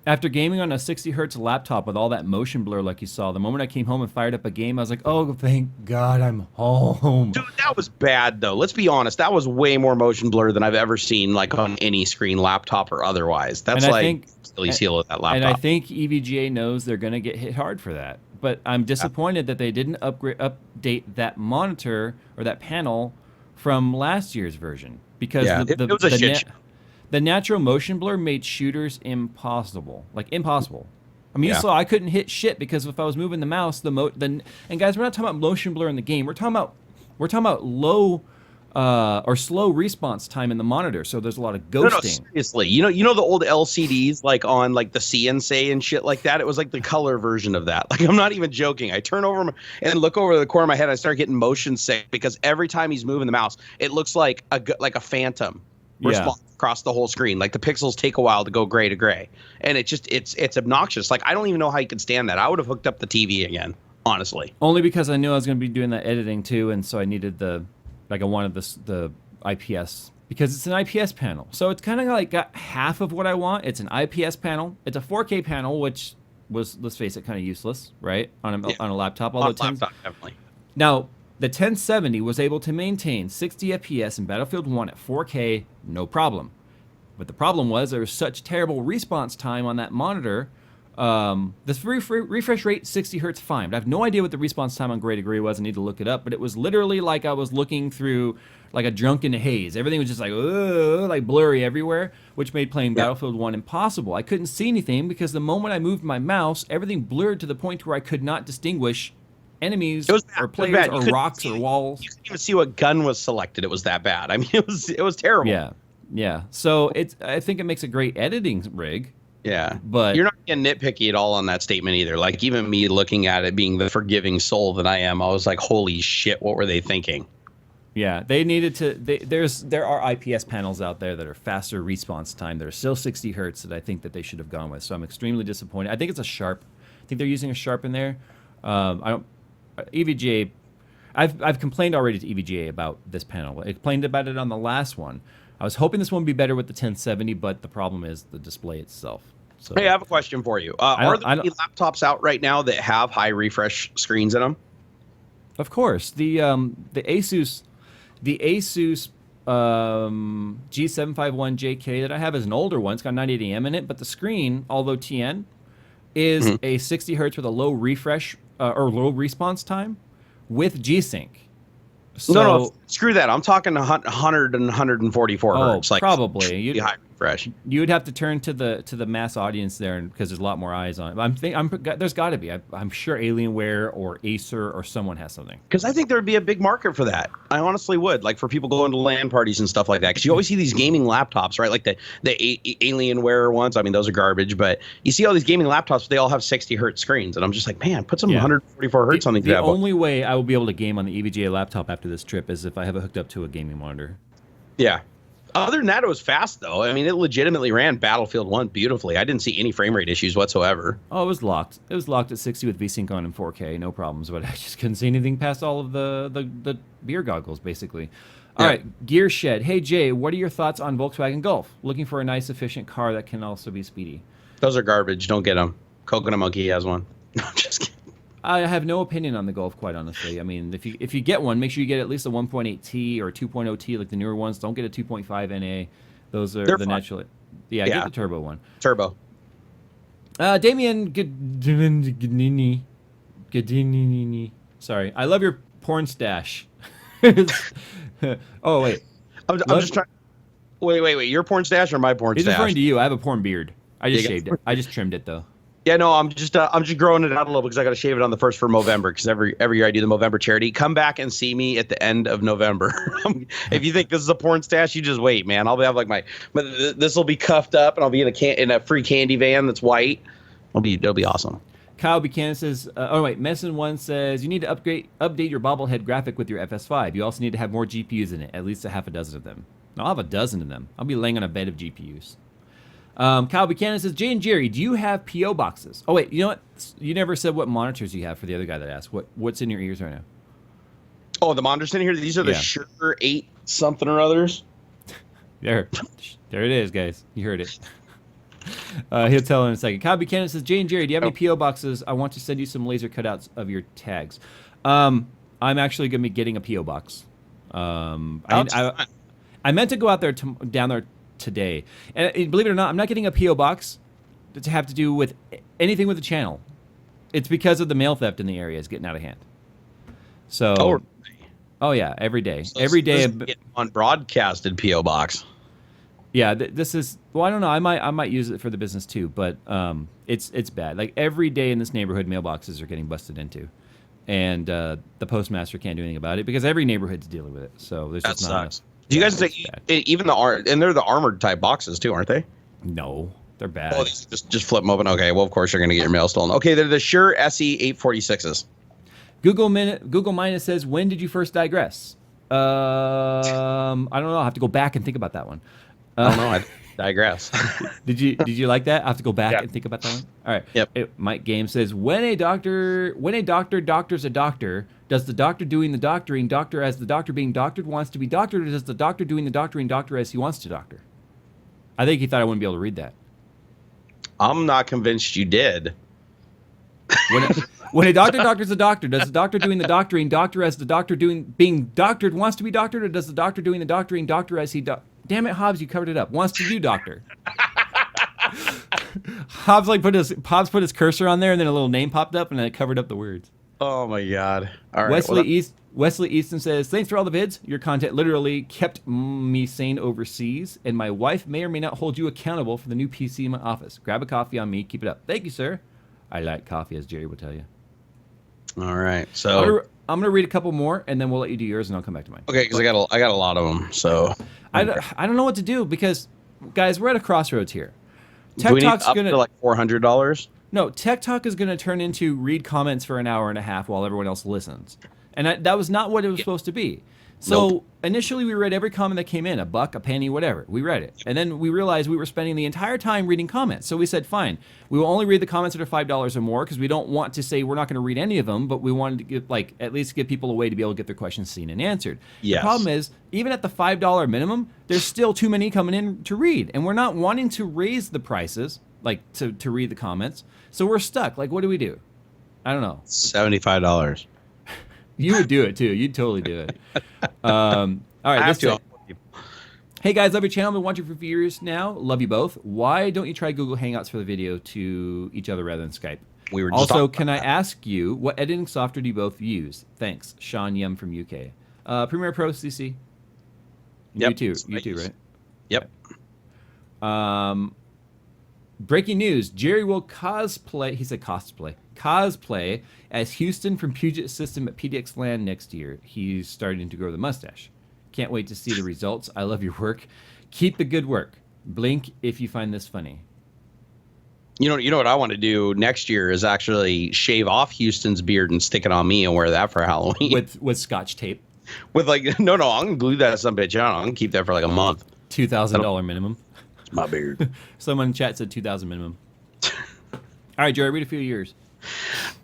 After gaming on a 60 hertz laptop with all that motion blur like you saw, the moment I came home and fired up a game, I was like, oh, thank God I'm home. Dude, that was bad, though. Let's be honest. That was way more motion blur than I've ever seen, like, on any screen, laptop or otherwise. That's like Achilles heel of that laptop. And I think EVGA knows they're going to get hit hard for that. But I'm disappointed that they didn't update that monitor or that panel from last year's version. Because it was a shit show. The natural motion blur made shooters impossible. Like, impossible. I mean, you saw I couldn't hit shit because if I was moving the mouse, and guys, we're not talking about motion blur in the game. We're talking about low or slow response time in the monitor. So there's a lot of ghosting. No, seriously. You know the old LCDs, like on like the CNC and shit like that? It was like the color version of that. Like, I'm not even joking. I turn over and look over the corner of my head, and I start getting motion sick because every time he's moving the mouse, it looks like a phantom. Response across the whole screen. Like, the pixels take a while to go gray to gray, and it's obnoxious. Like, I don't even know how you could stand that. I would have hooked up the TV again, honestly. Only because I knew I was going to be doing that editing too, and so I needed I wanted the IPS because it's an IPS panel. So it's kind of like got half of what I want. It's an IPS panel. It's a 4K panel, which was, let's face it, kind of useless, right, on a laptop. On a laptop, definitely. Now, the 1070 was able to maintain 60 FPS in Battlefield 1 at 4K, no problem. But the problem was there was such terrible response time on that monitor. This refresh rate, 60 hertz, fine. But I have no idea what the response time on Gray to Gray was. I need to look it up. But it was literally like I was looking through like a drunken haze. Everything was just like blurry everywhere, which made playing Battlefield 1 impossible. I couldn't see anything because the moment I moved my mouse, everything blurred to the point where I could not distinguish enemies or players or rocks or walls. You couldn't even see what gun was selected. It was that bad. I mean, it was terrible. Yeah. So I think it makes a great editing rig. Yeah, but you're not getting nitpicky at all on that statement either. Like, even me looking at it, being the forgiving soul that I am, I was like, holy shit, what were they thinking? Yeah, they needed to. There are IPS panels out there that are faster response time. That are still 60 hertz that I think that they should have gone with. So I'm extremely disappointed. I think it's a Sharp. I think they're using a Sharp in there. EVGA, I've complained already to EVGA about this panel. I complained about it on the last one. I was hoping this one would be better with the 1070, but the problem is the display itself. So, hey, I have a question for you. Are there any laptops out right now that have high refresh screens in them? Of course, the Asus G751JK that I have is an older one. It's got 980M in it, but the screen, although TN, is a 60 hertz with a low refresh or low response time with G-Sync. So, no, screw that. I'm talking 100 and 144 hertz. Like probably. High refresh. You would have to turn to the mass audience there because there's a lot more eyes on it. There's got to be. I'm sure Alienware or Acer or someone has something. Because I think there would be a big market for that. I honestly would, like for people going to LAN parties and stuff like that. Because you always see these gaming laptops, right? Like the Alienware ones. I mean, those are garbage. But you see all these gaming laptops, they all have 60 hertz screens, and I'm just like, man, put some 144 hertz on these. The only way I will be able to game on the EVGA laptop after this trip is if I have it hooked up to a gaming monitor. Yeah. Other than that, it was fast, though. I mean, it legitimately ran Battlefield 1 beautifully. I didn't see any frame rate issues whatsoever. Oh, it was locked. It was locked at 60 with VSync on in 4K, no problems. But I just couldn't see anything past all of the beer goggles, basically. All right, Gear Shed. Hey, Jay, what are your thoughts on Volkswagen Golf? Looking for a nice, efficient car that can also be speedy. Those are garbage. Don't get them. Coconut Monkey has one. No, just kidding. I have no opinion on the Golf, quite honestly. I mean, if you get one, make sure you get at least a 1.8T or 2.0T, like the newer ones. Don't get a 2.5 NA. Those are the natural. Yeah, get the turbo one. Turbo. Damien Gadini. Sorry, I love your porn stash. Oh wait, I'm just trying. Wait. Your porn stash or my porn stash? He's referring to you. I have a porn beard. I just shaved it. I just trimmed it though. Yeah, no, I'm just growing it out a little because I got to shave it on the 1st for Movember because every year I do the Movember charity. Come back and see me at the end of November. If you think this is a porn stash, you just wait, man. I'll have like this will be cuffed up and I'll be in a free candy van that's white. It'll be awesome. Kyle Buchanan says, Messin1 says, you need to update your bobblehead graphic with your FS5. You also need to have more GPUs in it, at least a half a dozen of them. I'll have a dozen of them. I'll be laying on a bed of GPUs. Kyle Buchanan says, Jay and Jerry, do you have P.O. boxes? Oh, wait, you know what? You never said what monitors you have for the other guy that asked. What's in your ears right now? Oh, the monitors in here? These are the Shure 8 something or others. There it is, guys. You heard it. He'll tell in a second. Kyle Buchanan says, Jay and Jerry, do you have any P.O. boxes? I want to send you some laser cutouts of your tags. I'm actually going to be getting a P.O. box. I meant to go out there down there today. And believe it or not, I'm not getting a P.O. box to have to do with anything with the channel. It's because of the mail theft in the area is getting out of hand. So, oh yeah, every day. So every day. On broadcasted P.O. box. Yeah, this is, well, I don't know. I might use it for the business too, but it's bad. Like every day in this neighborhood, mailboxes are getting busted into. And the postmaster can't do anything about it because every neighborhood's dealing with it. So there's just not enough. Do you guys think even and they're the armored type boxes too, aren't they? No, they're bad. Oh, just flip them open. Okay, well of course you're gonna get your mail stolen. Okay, they're the Shure SE 846s. Google Minus says, when did you first digress? I don't know. I'll have to go back and think about that one. I don't know. I digress. Did you like that? I have to go back and think about that one. All right. Yep. Mike Game says, when a doctor doctors a doctor, does the doctor doing the doctoring doctor as the doctor being doctored wants to be doctored, or does the doctor doing the doctoring doctor as he wants to doctor? I think he thought I wouldn't be able to read that. I'm not convinced you did. When a doctor doctors a doctor, does the doctor doing the doctoring doctor as the doctor being doctored wants to be doctored, or does the doctor doing the doctoring doctor as he Damn it, Hobbs, you covered it up. Wants to do doctor. Hobbs put his cursor on there, and then a little name popped up, and then it covered up the words. Oh my God! All right. Wesley Easton says, thanks for all the vids. Your content literally kept me sane overseas, and my wife may or may not hold you accountable for the new PC in my office. Grab a coffee on me. Keep it up. Thank you, sir. I like coffee, as Jerry will tell you. All right. So I'm gonna read a couple more, and then we'll let you do yours, and I'll come back to mine. Okay, because I got a lot of them. So I don't know what to do because, guys, we're at a crossroads here. Do we need up to like $400? No, Tech Talk is gonna turn into read comments for an hour and a half while everyone else listens, and that was not what it was supposed to be. So initially we read every comment that came in, $1, a penny, whatever. We read it. And then we realized we were spending the entire time reading comments. So we said, fine, we will only read the comments that are $5 or more because we don't want to say we're not going to read any of them, but we wanted to give, at least give people a way to be able to get their questions seen and answered. Yes. The problem is, even at the $5 minimum, there's still too many coming in to read. And we're not wanting to raise the prices, to read the comments. So we're stuck. What do we do? I don't know. $75. You would do it too. You'd totally do it. All right. I have to. Hey guys, love your channel. Been watching for a few years now. Love you both. Why don't you try Google Hangouts for the video to each other rather than Skype? We were just also, can I ask you what editing software do you both use? Thanks, Sean Yum from UK. Premiere Pro, CC. Yep. You too, right? Yep. Breaking news: Jerry will cosplay. He said cosplay as Houston from Puget System at PDX Land next year. He's starting to grow the mustache. Can't wait to see the results. I love your work. Keep the good work. Blink if you find this funny. You know what I want to do next year is actually shave off Houston's beard and stick it on me and wear that for Halloween. With Scotch tape. With like no, I'm gonna glue that some bitch on. I'm gonna keep that for like a month. $2,000 minimum. It's my beard. Someone in chat said $2,000 minimum. All right, Jerry, read a few of yours.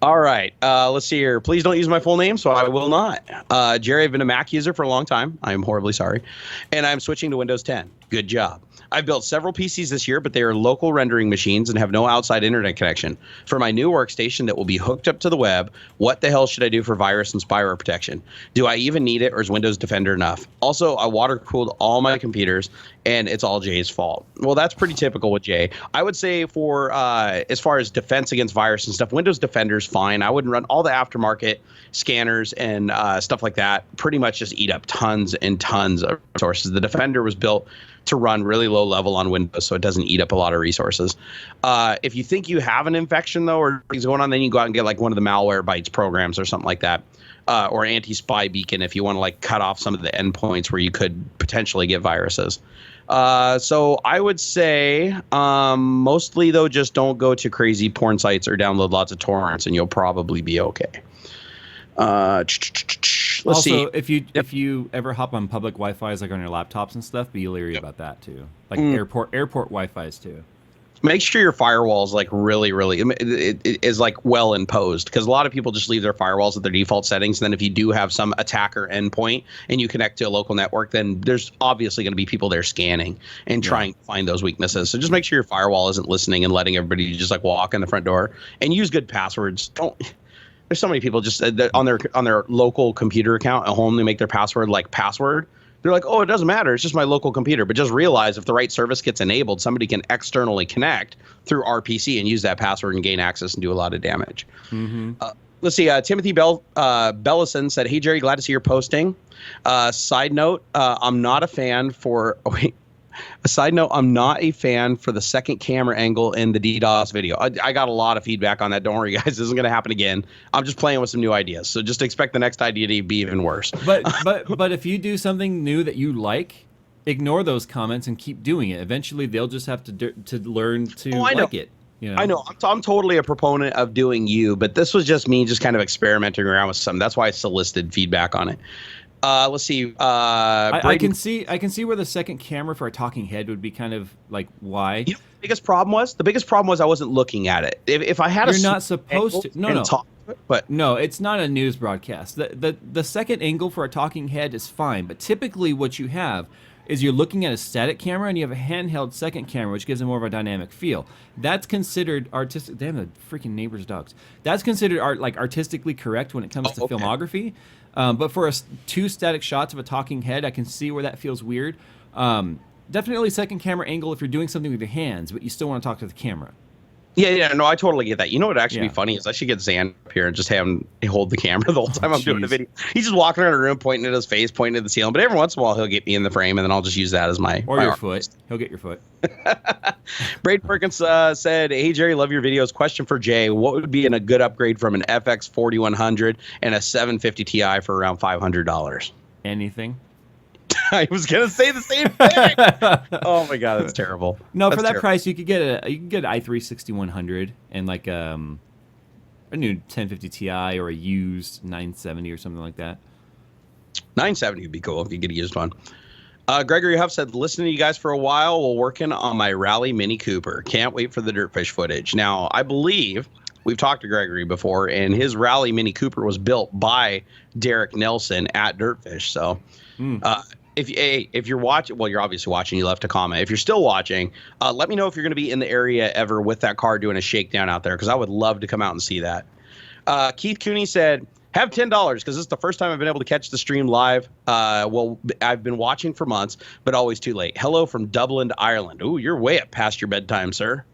All right, let's see here. Please don't use my full name, so I will not. Jerry, I've been a Mac user for a long time. I am horribly sorry. And I'm switching to Windows 10. Good job. I've built several PCs this year, but they are local rendering machines and have no outside internet connection. For my new workstation that will be hooked up to the web, what the hell should I do for virus and spyware protection? Do I even need it, or is Windows Defender enough? Also, I water-cooled all my computers, and it's all Jay's fault. Well, that's pretty typical with Jay. I would say for as far as defense against virus and stuff, Windows Defender's fine. I wouldn't run all the aftermarket scanners and stuff like that. Pretty much just eat up tons and tons of resources. The Defender was built to run really low level on Windows, so it doesn't eat up a lot of resources. If you think you have an infection, though, or things going on, then you go out and get like one of the Malwarebytes programs or something like that, or anti-spy beacon if you want to like cut off some of the endpoints where you could potentially get viruses. So I would say mostly, though, just don't go to crazy porn sites or download lots of torrents, and you'll probably be okay. Let's see. Also, if you ever hop on public Wi-Fi's like on your laptops and stuff, be leery about that too. Like airport Wi-Fi's too. Make sure your firewall is like really it is like well imposed, because a lot of people just leave their firewalls at their default settings. And then if you do have some attacker endpoint and you connect to a local network, then there's obviously going to be people there scanning and trying to find those weaknesses. So just make sure your firewall isn't listening and letting everybody just like walk in the front door, and use good passwords. There's so many people just on their local computer account at home, they make their password like password. They're like, oh, it doesn't matter. It's just my local computer. But just realize if the right service gets enabled, somebody can externally connect through RPC and use that password and gain access and do a lot of damage. Let's see. Timothy Bellison said, hey, Jerry, glad to see you're posting. Side note, I'm not a fan for I'm not a fan for the second camera angle in the DDoS video. I got a lot of feedback on that. Don't worry, guys. This isn't going to happen again. I'm just playing with some new ideas. So just expect the next idea to be even worse. But if you do something new that you like, ignore those comments and keep doing it. Eventually, they'll just have to learn to like it. You know? I know. I'm totally a proponent of doing you, but this was just me just kind of experimenting around with something. That's why I solicited feedback on it. Let's see. I can see where the second camera for a talking head would be kind of like why. You know, the biggest problem was I wasn't looking at it. If I had you're not supposed to. No. But no, it's not a news broadcast. The second angle for a talking head is fine, but typically what you have is you're looking at a static camera and you have a handheld second camera, which gives it more of a dynamic feel. That's considered artistic. Damn, the freaking neighbor's dogs. That's considered artistically correct when it comes to filmography. But for two static shots of a talking head, I can see where that feels weird. Definitely second camera angle if you're doing something with your hands, but you still want to talk to the camera. Yeah, no, I totally get that. You know what would actually be funny is I should get Zan up here and just have him hold the camera the whole time I'm doing the video. He's just walking around the room, pointing at his face, pointing at the ceiling. But every once in a while, he'll get me in the frame, and then I'll just use that as my your foot. He'll get your foot. Braden Perkins said, hey, Jerry, love your videos. Question for Jay. What would be a good upgrade from an FX 4100 and a 750 Ti for around $500? Anything. I was gonna say the same thing. Oh my god, that's terrible. No, that's for that price, you could get an i3 6100 and like a new 1050 Ti or a used 970 or something like that. 970 would be cool if you get a used one. Gregory Huff said, listening to you guys for a while while working on my Rally Mini Cooper. Can't wait for the Dirtfish footage. Now, I believe we've talked to Gregory before, and his Rally Mini Cooper was built by Derek Nelson at Dirtfish. So if you're watching, well, you're obviously watching, you left a comment. If you're still watching, let me know if you're going to be in the area ever with that car doing a shakedown out there, because I would love to come out and see that. Keith Cooney said, Have $10 because this is the first time I've been able to catch the stream live. Well, I've been watching for months, but always too late. Hello from Dublin, Ireland. Ooh, you're way up past your bedtime, sir.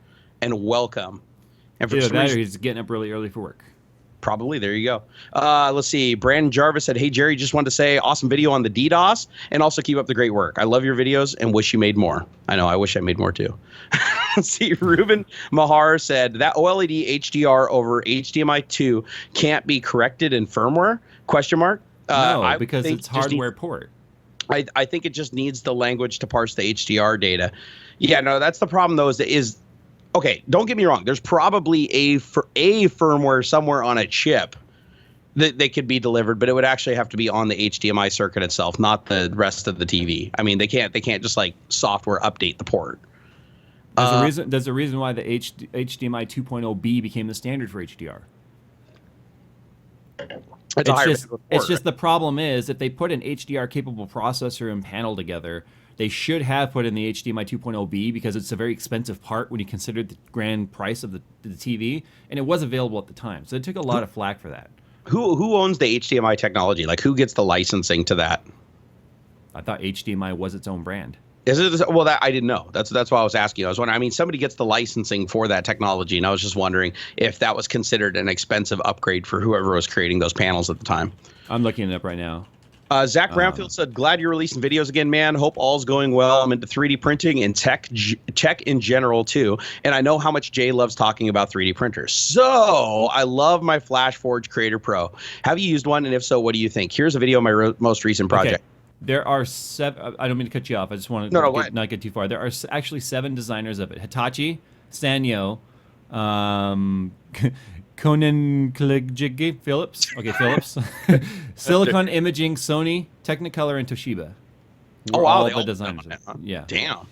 And welcome. And for some reason, he's getting up really early for work. Probably. There you go. Let's see. Brandon Jarvis said, hey, Jerry, just wanted to say awesome video on the DDoS and also keep up the great work. I love your videos and wish you made more. I know. I wish I made more, too. Let's see. Ruben Mahar said that OLED HDR over HDMI 2 can't be corrected in firmware? Question mark. No, because it's hardware port. I think it just needs the language to parse the HDR data. Yeah, no, that's the problem, though, is okay, don't get me wrong. There's probably a firmware somewhere on a chip that they could be delivered, but it would actually have to be on the HDMI circuit itself, not the rest of the TV. I mean, they can't just like software update the port. There's a reason why the HDMI 2.0B became the standard for HDR. It's just the problem is if they put an HDR capable processor and panel together, they should have put in the HDMI 2.0B because it's a very expensive part when you consider the grand price of the TV, and it was available at the time. So it took a lot of flack for that. Who owns the HDMI technology? Like, who gets the licensing to that? I thought HDMI was its own brand. Is it? Well, that I didn't know. That's why I was asking. I was wondering. I mean, somebody gets the licensing for that technology, and I was just wondering if that was considered an expensive upgrade for whoever was creating those panels at the time. I'm looking it up right now. Zach Brownfield said, glad you're releasing videos again, man. Hope all's going well. I'm into 3D printing and tech in general, too. And I know how much Jay loves talking about 3D printers. So I love my FlashForge Creator Pro. Have you used one? And if so, what do you think? Here's a video of my most recent project. Okay. There are 7. I don't mean to cut you off. I just want to not get too far. There are actually 7 designers of it. Hitachi, Sanyo, Konin Klijigi, Philips. Okay, Philips. Silicon Imaging, Sony, Technicolor, and Toshiba. All the designers. Yeah. Damn.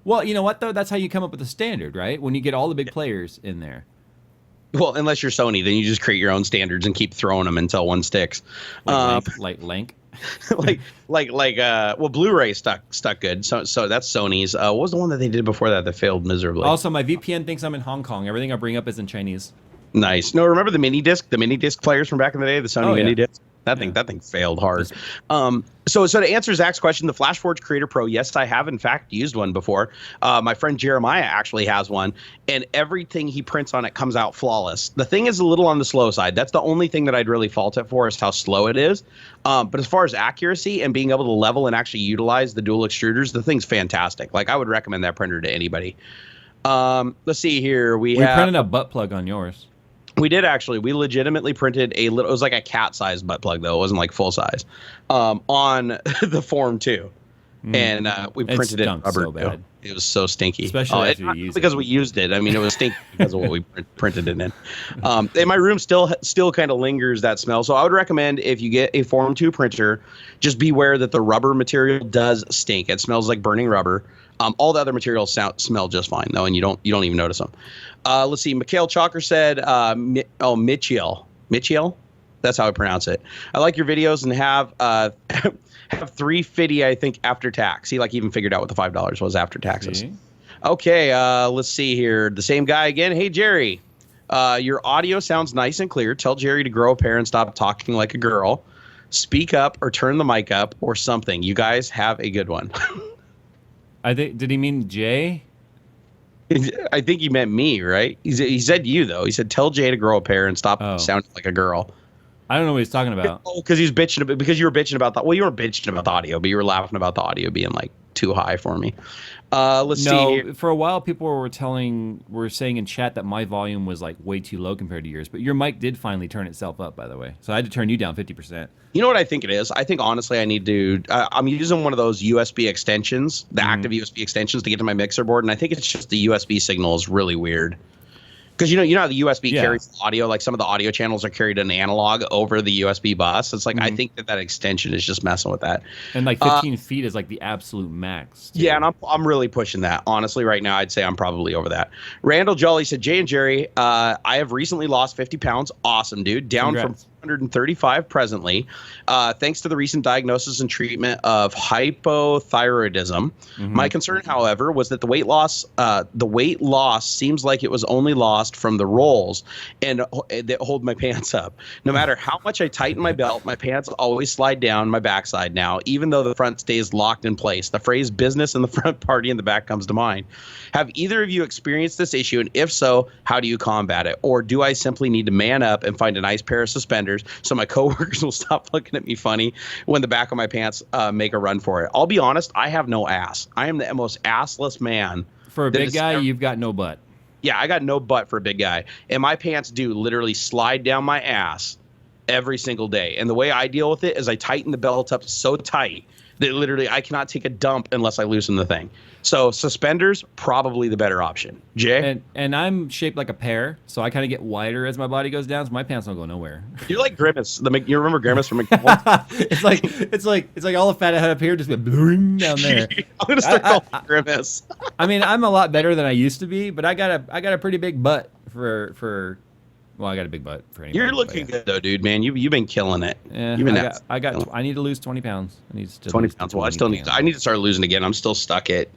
Well, you know what, though? That's how you come up with a standard, right? When you get all the big players in there. Well, unless you're Sony, then you just create your own standards and keep throwing them until one sticks. Like Link. Well, Blu-ray stuck good. So that's Sony's. What was the one that they did before that failed miserably? Also, my VPN thinks I'm in Hong Kong. Everything I bring up is in Chinese. Nice. No, remember the mini disc players from back in the day, the Sony mini disc? That thing failed hard. So to answer Zach's question, the FlashForge Creator Pro, yes, I have in fact used one before. My friend Jeremiah actually has one, and everything he prints on it comes out flawless. The thing is a little on the slow side. That's the only thing that I'd really fault it for, is how slow it is. But as far as accuracy and being able to level and actually utilize the dual extruders, the thing's fantastic. Like, I would recommend that printer to anybody. Let's see here. We printed a butt plug on yours. We did actually. We legitimately printed a little. It was like a cat-sized butt plug, though. It wasn't like full size. On the Form 2, and we printed it in rubber. So bad. It was so stinky. Especially after you used it. Because we used it. I mean, it was stinky because of what we printed it in. And my room still kind of lingers that smell. So I would recommend, if you get a Form 2 printer, just beware that the rubber material does stink. It smells like burning rubber. All the other materials smell just fine, though, and you don't even notice them. Let's see. Mikhail Chalker said, Michiel. Michiel? That's how I pronounce it. I like your videos and have $350, I think, after tax. He even figured out what the $5 was after taxes. Mm-hmm. Okay, let's see here. The same guy again. Hey, Jerry. Your audio sounds nice and clear. Tell Jerry to grow a pair and stop talking like a girl. Speak up or turn the mic up or something. You guys have a good one. I think. Did he mean Jay? I think he meant me, right? He said you, though. He said, tell Jay to grow a pair and stop sounding like a girl. I don't know what he's talking about. Oh, because he's bitching about, because you were bitching about that. Well, you weren't bitching about the audio, but you were laughing about the audio being too high for me. Let's see here. For a while, people were saying in chat that my volume was way too low compared to yours, but your mic did finally turn itself up, by the way. So I had to turn you down 50%. You know what I think it is? I think honestly I need to. I'm using one of those USB extensions, the active USB extensions, to get to my mixer board, and I think it's just the USB signal is really weird. Because you know how the USB carries audio, some of the audio channels are carried in analog over the USB bus. It's I think that extension is just messing with that. And 15 feet is the absolute max. Too. Yeah, and I'm really pushing that. Honestly, right now I'd say I'm probably over that. Randall Jolly said, Jay and Jerry, I have recently lost 50 pounds. Awesome, dude. Down Congrats. from 135 presently, thanks to the recent diagnosis and treatment of hypothyroidism. My concern, however, was that the weight loss seems like it was only lost from the rolls and that hold my pants up. No matter how much I tighten my belt, my pants always slide down my backside now, even though the front stays locked in place. The phrase business in the front, party in the back comes to mind. Have either of you experienced this issue? And if so, how do you combat it? Or do I simply need to man up and find a nice pair of suspenders so my coworkers will stop looking at me funny when the back of my pants make a run for it? I'll be honest, I have no ass. I am the most assless man. For a big guy, you've got no butt. Yeah, I got no butt for a big guy. And my pants do literally slide down my ass every single day. And the way I deal with it is I tighten the belt up so tight that literally I cannot take a dump unless I loosen the thing. So suspenders, probably the better option. Jay? And I'm shaped like a pear, so I kind of get wider as my body goes down, so my pants don't go nowhere. You're like Grimace. You remember Grimace from McDonald's? it's like all the fat I had up here just went down there. I'm gonna start calling Grimace. I mean, I'm a lot better than I used to be, but I got a pretty big butt for. Well, I got a big butt for anybody. You're looking good though, dude, man. You've been killing it. Yeah, I need to lose 20 pounds. I need to 20 pounds. Well, I need to start losing again. I'm still stuck at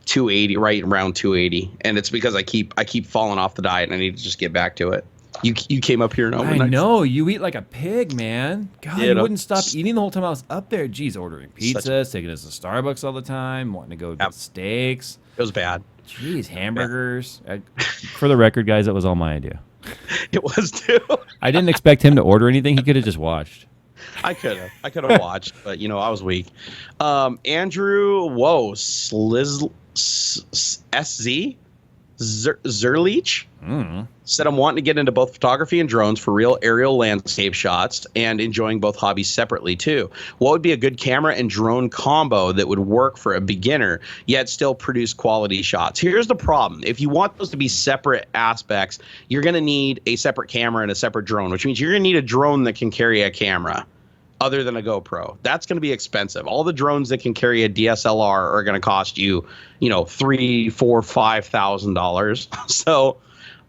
280, right around 280, and it's because I keep falling off the diet, and I need to just get back to it. You came up here and overnight. I know, you eat like a pig, man. God, you wouldn't stop eating the whole time I was up there. Jeez, ordering pizzas, taking us to Starbucks all the time, wanting to go get steaks. It was bad. Jeez, hamburgers. For the record, guys, that was all my idea. It was too. I didn't expect him to order anything. He could have just watched. I could have watched, but I was weak. Andrew, SZ Zerlich said, I'm wanting to get into both photography and drones for real aerial landscape shots and enjoying both hobbies separately too. What would be a good camera and drone combo that would work for a beginner yet still produce quality shots? Here's the problem. If you want those to be separate aspects, you're going to need a separate camera and a separate drone, which means you're going to need a drone that can carry a camera other than a GoPro. That's going to be expensive. All the drones that can carry a DSLR are going to cost you, $3,000, $4,000, $5,000. So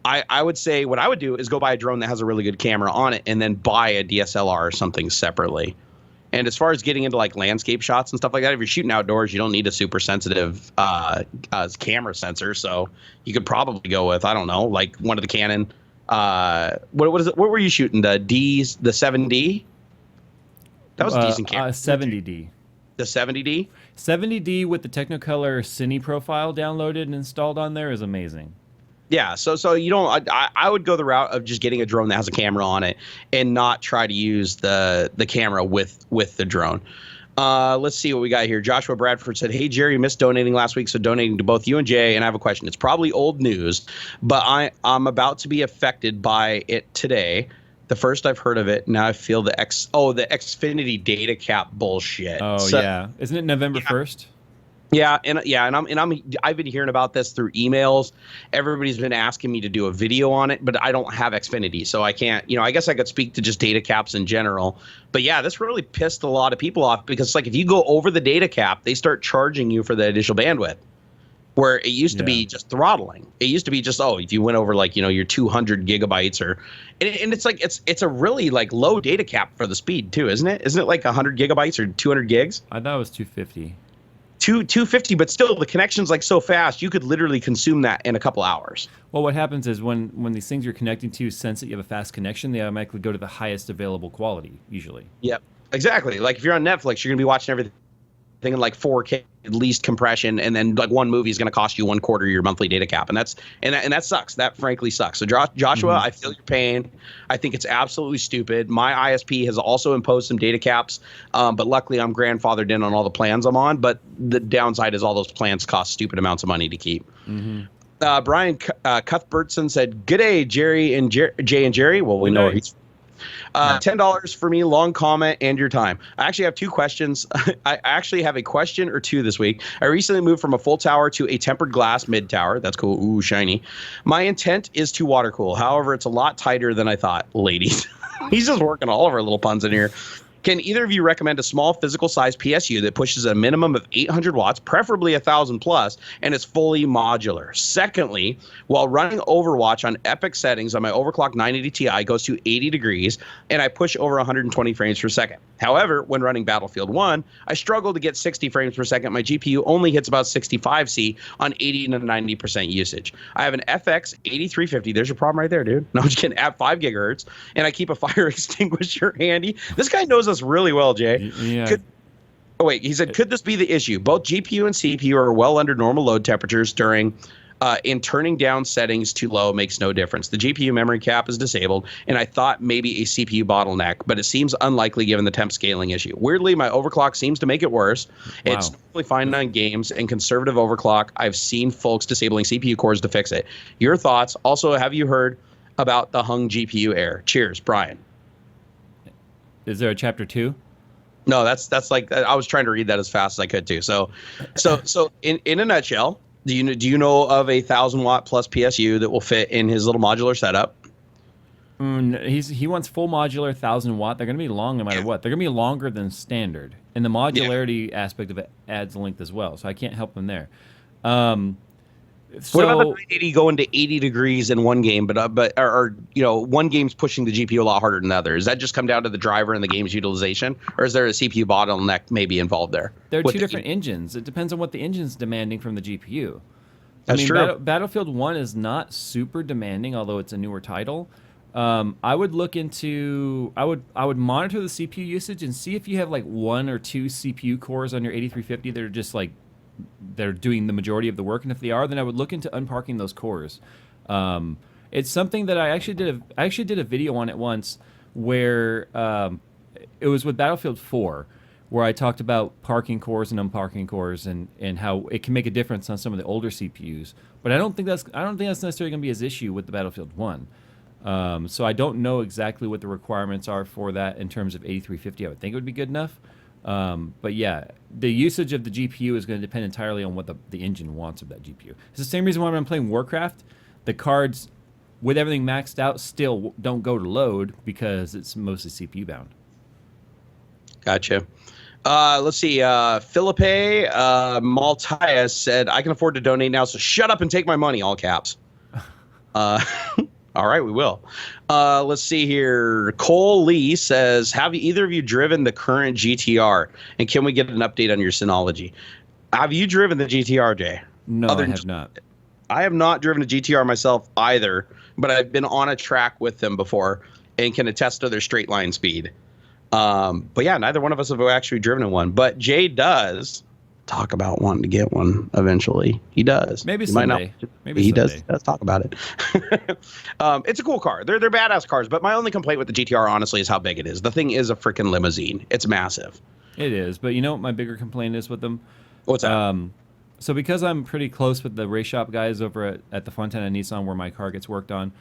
I would say what I would do is go buy a drone that has a really good camera on it and then buy a DSLR or something separately. And as far as getting into like landscape shots and stuff like that, if you're shooting outdoors, you don't need a super sensitive camera sensor. So you could probably go with, I don't know, like one of the Canon. What is it? What were you shooting? The 7D? That was a decent camera. 70D. The 70D? 70D with the Technicolor Cine profile downloaded and installed on there is amazing. Yeah, so you don't. I would go the route of just getting a drone that has a camera on it and not try to use the camera with the drone. Let's see what we got here. Joshua Bradford said, hey, Jerry, missed donating last week, so donating to both you and Jay. And I have a question. It's probably old news, but I'm about to be affected by it today. The first I've heard of it. Now I feel the Xfinity data cap bullshit. Oh, so, yeah. Isn't it November 1st? Yeah, I've been hearing about this through emails. Everybody's been asking me to do a video on it, but I don't have Xfinity, so I can't. I guess I could speak to just data caps in general. But yeah, this really pissed a lot of people off because if you go over the data cap, they start charging you for the additional bandwidth. Where it used to be just throttling. It used to be just, if you went over your 200 gigabytes and it's a really low data cap for the speed too, isn't it? Isn't it like 100 gigabytes or 200 gigs? I thought it was 250. 250, but still the connection's so fast, you could literally consume that in a couple hours. Well, what happens is when these things you're connecting to sense that you have a fast connection, they automatically go to the highest available quality, usually. Yep, exactly. Like if you're on Netflix, you're going to be watching everything in 4K at least compression, and then one movie is going to cost you 1/4 of your monthly data cap, and that sucks. That frankly sucks. So Joshua, I feel your pain. I think it's absolutely stupid. My ISP has also imposed some data caps, but luckily I'm grandfathered in on all the plans I'm on. But the downside is all those plans cost stupid amounts of money to keep. Brian Cuthbertson said, "G'day, Jerry and Jay and Jerry." Well, we know where he's. $10 for me, long comment, and your time. I actually have two questions. I actually have a question or two this week. I recently moved from a full tower to a tempered glass mid tower. That's cool. Ooh, shiny. My intent is to water cool. However, it's a lot tighter than I thought, ladies. He's just working all of our little puns in here. Can either of you recommend a small physical size PSU that pushes a minimum of 800 watts, preferably 1,000 plus, and is fully modular? Secondly, while running Overwatch on epic settings on my overclock 980 Ti goes to 80 degrees, and I push over 120 frames per second. However, when running Battlefield 1, I struggle to get 60 frames per second. My GPU only hits about 65C on 80 to 90% usage. I have an FX 8350. There's your problem right there, dude. No, I'm just kidding. At 5 gigahertz, and I keep a fire extinguisher handy. This guy knows us really well, Jay. Yeah. He said, could this be the issue? Both GPU and CPU are well under normal load temperatures during in turning down settings too low makes no difference. The GPU memory cap is disabled, and I thought maybe a CPU bottleneck, but it seems unlikely given the temp scaling issue. Weirdly, my overclock seems to make it worse. Wow. It's normally fine on games and conservative overclock. I've seen folks disabling CPU cores to fix it. Your thoughts? Also, have you heard about the hung GPU error? Cheers, Brian. Is there a chapter 2? No, that's like, I was trying to read that as fast as I could too. So in a nutshell, do you know of a 1,000 watt plus PSU that will fit in his little modular setup? He wants full modular 1,000 watt. They're going to be long no matter what. They're going to be longer than standard, and the modularity aspect of it adds length as well. So I can't help him there. What about the 980 going to 80 degrees in one game, but one game's pushing the GPU a lot harder than the other? Does that just come down to the driver and the game's utilization, or is there a CPU bottleneck maybe involved there? There are two different engines. It depends on what the engine's demanding from the GPU. That's true. Battlefield 1 is not super demanding, although it's a newer title. I would look into I would monitor the CPU usage and see if you have like 1 or 2 CPU cores on your 8350 that are just like they're doing the majority of the work, and if they are, then I would look into unparking those cores. It's something that I actually did a video on it once where it was with Battlefield 4, where I talked about parking cores and unparking cores and how it can make a difference on some of the older CPUs. But I don't think that's necessarily going to be his issue with the Battlefield 1. So I don't know exactly what the requirements are for that in terms of 8350. I would think it would be good enough. But yeah, the usage of the GPU is going to depend entirely on what the engine wants of that GPU. It's the same reason why when I'm playing Warcraft, the cards with everything maxed out still don't go to load because it's mostly CPU bound. Gotcha. Let's see. Felipe Maltaya said, I can afford to donate now, so shut up and take my money, all caps. All right, we will. Let's see here. Cole Lee says, have either of you driven the current GTR? And can we get an update on your Synology? Have you driven the GTR, Jay? No, I have not. I have not driven a GTR myself either, but I've been on a track with them before and can attest to their straight line speed. But yeah, neither one of us have actually driven one. But Jay does talk about wanting to get one eventually. He does. Maybe he someday. Maybe he does talk about it. It's a cool car. They're badass cars. But my only complaint with the GTR, honestly, is how big it is. The thing is a freaking limousine. It's massive. It is. But you know what my bigger complaint is with them? What's that? So because I'm pretty close with the race shop guys over at the Fontana Nissan where my car gets worked on,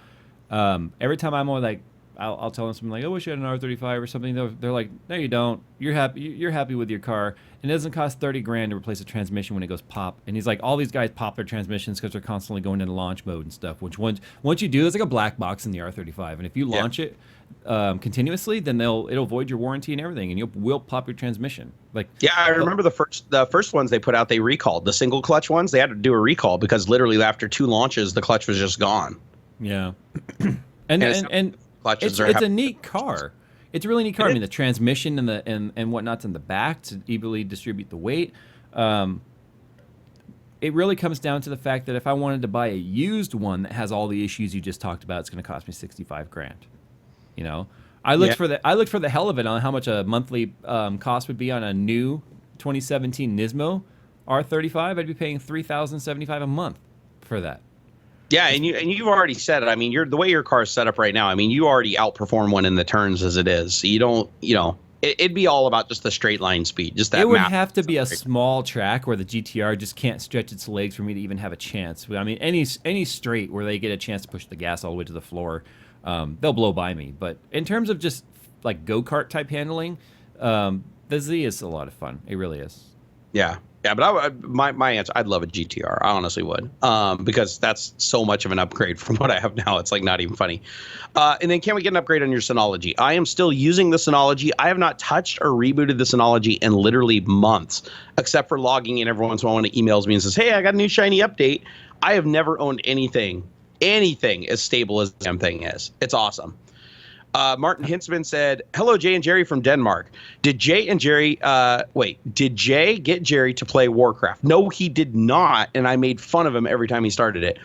every time I'm on, like, I'll tell them something like, "I wish you had an R35 or something." They're like, "No, you don't. You're happy with your car, and it doesn't cost $30,000 to replace a transmission when it goes pop." And he's like, "All these guys pop their transmissions because they're constantly going into launch mode and stuff. Which once you do, it's like a black box in the R35, and if you launch it continuously, then it'll void your warranty and everything, and will pop your transmission." Like, yeah, I remember the first ones they put out, they recalled the single clutch ones. They had to do a recall because literally after 2 launches, the clutch was just gone. Yeah, and it's a neat car. It's a really neat car. I mean, the transmission and whatnot's in the back to evenly distribute the weight. It really comes down to the fact that if I wanted to buy a used one that has all the issues you just talked about, it's going to cost me $65,000. You know, I looked for the hell of it on how much a monthly cost would be on a new 2017 Nismo R35. I'd be paying $3,075 a month for that. Yeah, and you've already said it. I mean, the way your car is set up right now. I mean, you already outperform one in the turns as it is. So you don't, it'd be all about just the straight line speed. Just that. It would have to be a small track where the GTR just can't stretch its legs for me to even have a chance. I mean, any straight where they get a chance to push the gas all the way to the floor, they'll blow by me. But in terms of just like go-kart type handling, the Z is a lot of fun. It really is. Yeah. Yeah, but my answer, I'd love a GTR. I honestly would, because that's so much of an upgrade from what I have now. It's like not even funny. And then can we get an upgrade on your Synology? I am still using the Synology. I have not touched or rebooted the Synology in literally months, except for logging in every once in a while when it emails me and says, hey, I got a new shiny update. I have never owned anything as stable as the damn thing is. It's awesome. Martin Hintzman said, hello, Jay and Jerry from Denmark. Did Jay get Jerry to play Warcraft? No, he did not, and I made fun of him every time he started it.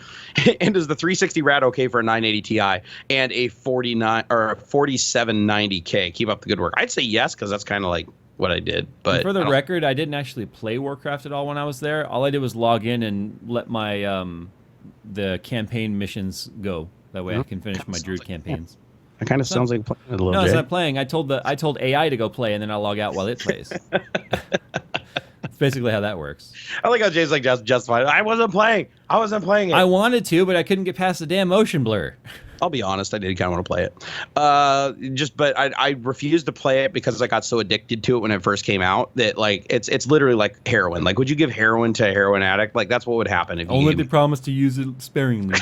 And is the 360 rad okay for a 980 Ti and a 4790K? Keep up the good work. I'd say yes, because that's kind of like what I did. But and for the record, I didn't actually play Warcraft at all when I was there. All I did was log in and let my the campaign missions go. That way I can finish my Druid campaigns. It kind of sounds like playing it a little bit. No, it's not playing. I told AI to go play, and then I'll log out while it plays. That's basically how that works. I like how Jay's like justified. I wasn't playing it. I wanted to, but I couldn't get past the damn motion blur. I'll be honest, I did kind of want to play it. But I refused to play it because I got so addicted to it when it first came out that like it's literally like heroin. Like, would you give heroin to a heroin addict? Like, that's what would happen if only they promise to use it sparingly.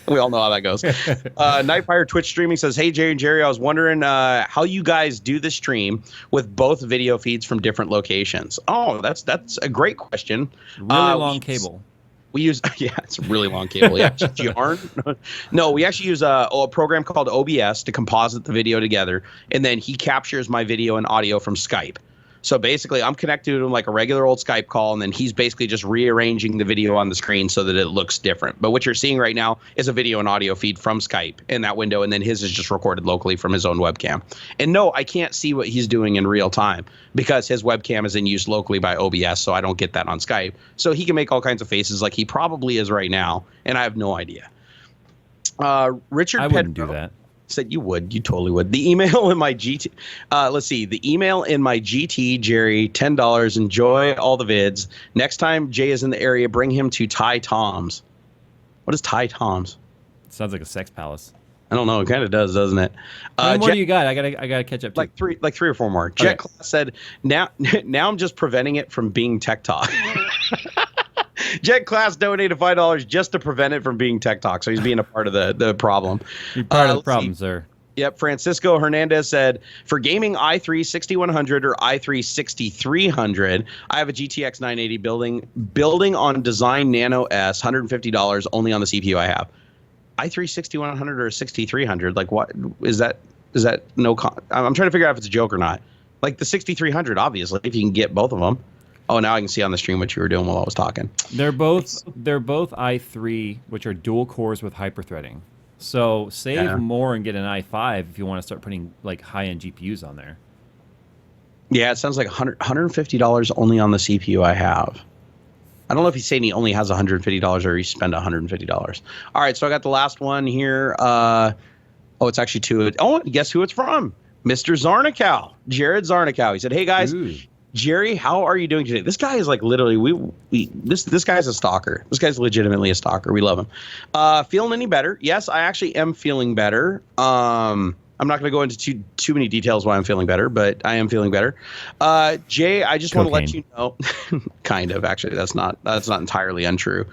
We all know how that goes. Nightfire Twitch streaming says, hey, Jerry and Jerry, I was wondering how you guys do the stream with both video feeds from different locations. Oh, that's a great question. Really long cable. We use, it's a really long cable. Yeah, yarn. No, we actually use a program called OBS to composite the video together, and then he captures my video and audio from Skype. So basically, I'm connected to him like a regular old Skype call, and then he's basically just rearranging the video on the screen so that it looks different. But what you're seeing right now is a video and audio feed from Skype in that window, and then his is just recorded locally from his own webcam. And no, I can't see what he's doing in real time because his webcam is in use locally by OBS, so I don't get that on Skype. So he can make all kinds of faces like he probably is right now, and I have no idea. Richard I wouldn't do that. Said you would. You totally would. The email in my GT. Let's see. The email in my GT, Jerry, $10. Enjoy all the vids. Next time Jay is in the area, bring him to Thai Tom's. What is Thai Tom's? Sounds like a sex palace. I don't know. It kind of does, doesn't it? How many more do you got? I gotta catch up. Like three or four more. Okay. Jet Class said, now I'm just preventing it from being Tech Talk. Jet Class donated $5 just to prevent it from being Tech Talk, so he's being a part of the problem. You're part of the problem, sir. Yep. Francisco Hernandez said, for gaming i3 6100 or i3 6300, I have a GTX 980 building on Design Nano S, $150 only on the CPU I have. i3 6100 or 6300, like what is that? Is that no? I'm trying to figure out if it's a joke or not. Like the 6300, obviously, if you can get both of them. Oh, now I can see on the stream what you were doing while I was talking. They're both i3, which are dual cores with hyperthreading. So save more and get an i5 if you want to start putting like high-end GPUs on there. Yeah, it sounds like $150 only on the CPU I have. I don't know if he's saying he only has $150 or he spent $150. All right, so I got the last one here. It's actually two. Oh, guess who it's from? Mr. Zarnikow, Jared Zarnikow. He said, hey, guys. Ooh. Jerry, how are you doing today? This guy is like literally this guy's a stalker. This guy's legitimately a stalker. We love him. Feeling any better? Yes, I actually am feeling better. I'm not going to go into too many details why I'm feeling better, but I am feeling better. Jay, I just want to let you know, kind of actually that's not entirely untrue.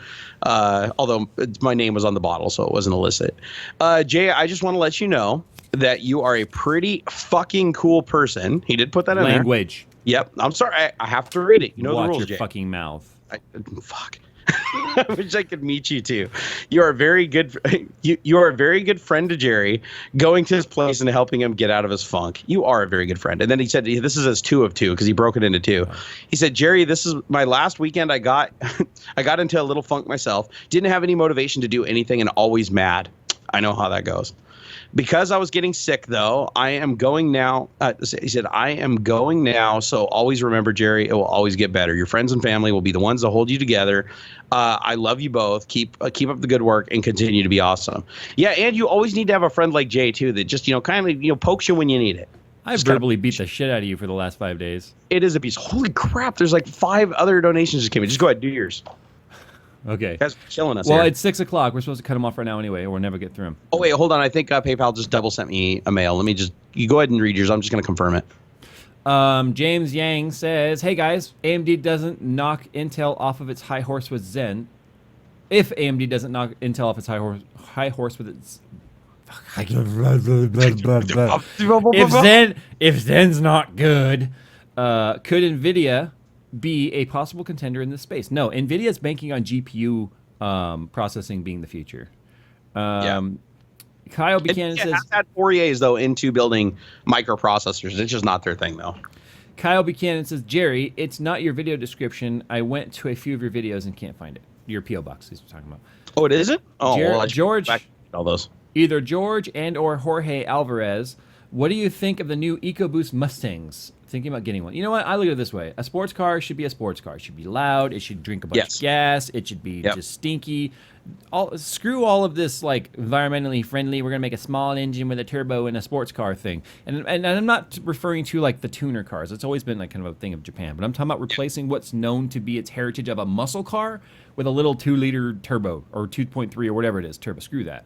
Although my name was on the bottle, so it wasn't illicit. Jay, I just want to let you know that you are a pretty fucking cool person. He did put that in there. Language. Yep. I'm sorry. I have to read it. You know Watch the rules, your Jay. fucking mouth. Fuck. I wish I could meet you too. You are a very good. You are a very good friend to Jerry. Going to his place and helping him get out of his funk. You are a very good friend. And then he said, "This is his 2 of 2 because he broke it into 2." He said, "Jerry, this is my last weekend. I got into a little funk myself. Didn't have any motivation to do anything and always mad. I know how that goes." Because I was getting sick, though, I am going now. He said, I am going now, so always remember, Jerry, it will always get better. Your friends and family will be the ones that hold you together. I love you both. Keep up the good work and continue to be awesome. Yeah, and you always need to have a friend like Jay, too, that just, kindly, pokes you when you need it. I verbally beat the shit out of you for the last 5 days. It is a piece. Holy crap, there's like 5 other donations just came in. Just go ahead, do yours. Okay. You guys are killing us. Well, here. It's 6 o'clock. We're supposed to cut them off right now anyway, or we'll never get through them. Oh, wait, hold on. I think PayPal just double sent me a mail. You go ahead and read yours. I'm just going to confirm it. James Yang says, "Hey guys, AMD doesn't knock Intel off of its high horse with Zen. If AMD doesn't knock Intel off its high horse with its if Zen's not good, could Nvidia be a possible contender in this space? No, Nvidia's banking on GPU processing being the future." Kyle Buchanan says, has had forays though into building microprocessors. It's just not their thing though. Kyle Buchanan says, "Jerry, it's not your video description. I went to a few of your videos and can't find it. Your PO box he's talking about." Oh, it isn't? Oh, well, George, all those. Either George and or Jorge Alvarez, what do you think of the new EcoBoost Mustangs? Thinking about getting one. You know what? I look at it this way. A sports car should be a sports car. It should be loud. It should drink a bunch of gas. It should be just stinky. Screw all of this like environmentally friendly. We're gonna make a small engine with a turbo and a sports car thing. And I'm not referring to like the tuner cars. It's always been like kind of a thing of Japan. But I'm talking about replacing what's known to be its heritage of a muscle car with a little 2-liter turbo or 2.3 or whatever it is turbo. Screw that.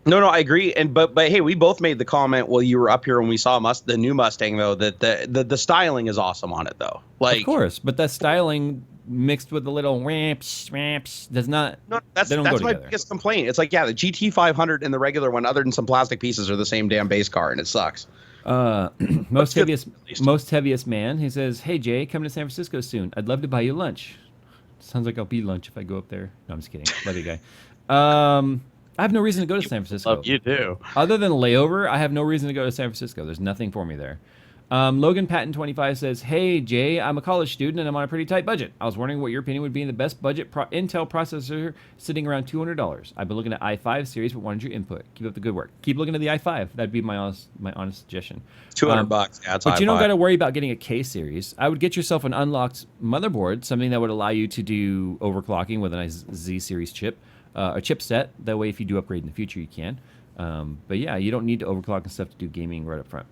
No, I agree. And but hey, we both made the comment while you were up here when we saw the new Mustang though that the styling is awesome on it though. Like, of course, but that styling mixed with the little ramps does not. No, that's my biggest complaint. It's like, yeah, the GT 500 and the regular one, other than some plastic pieces, are the same damn base car, and it sucks. Most heaviest man. He says, "Hey Jay, come to San Francisco soon. I'd love to buy you lunch." Sounds like I'll be lunch if I go up there. No, I'm just kidding. Love you, guy. I have no reason to go to San Francisco. Love you too. Other than layover, I have no reason to go to San Francisco. There's nothing for me there. Logan Patton 25 says, "Hey Jay, I'm a college student and I'm on a pretty tight budget. I was wondering what your opinion would be in the best budget Intel processor sitting around $200. I've been looking at i5 series, but wanted your input. Keep up the good work. Keep looking at the i5. That'd be my honest suggestion. $200. Yeah, but you don't got to worry about getting a K series. I would get yourself an unlocked motherboard, something that would allow you to do overclocking with a nice Z series chip, a chipset. That way, if you do upgrade in the future, you can. But yeah, you don't need to overclock and stuff to do gaming right up front."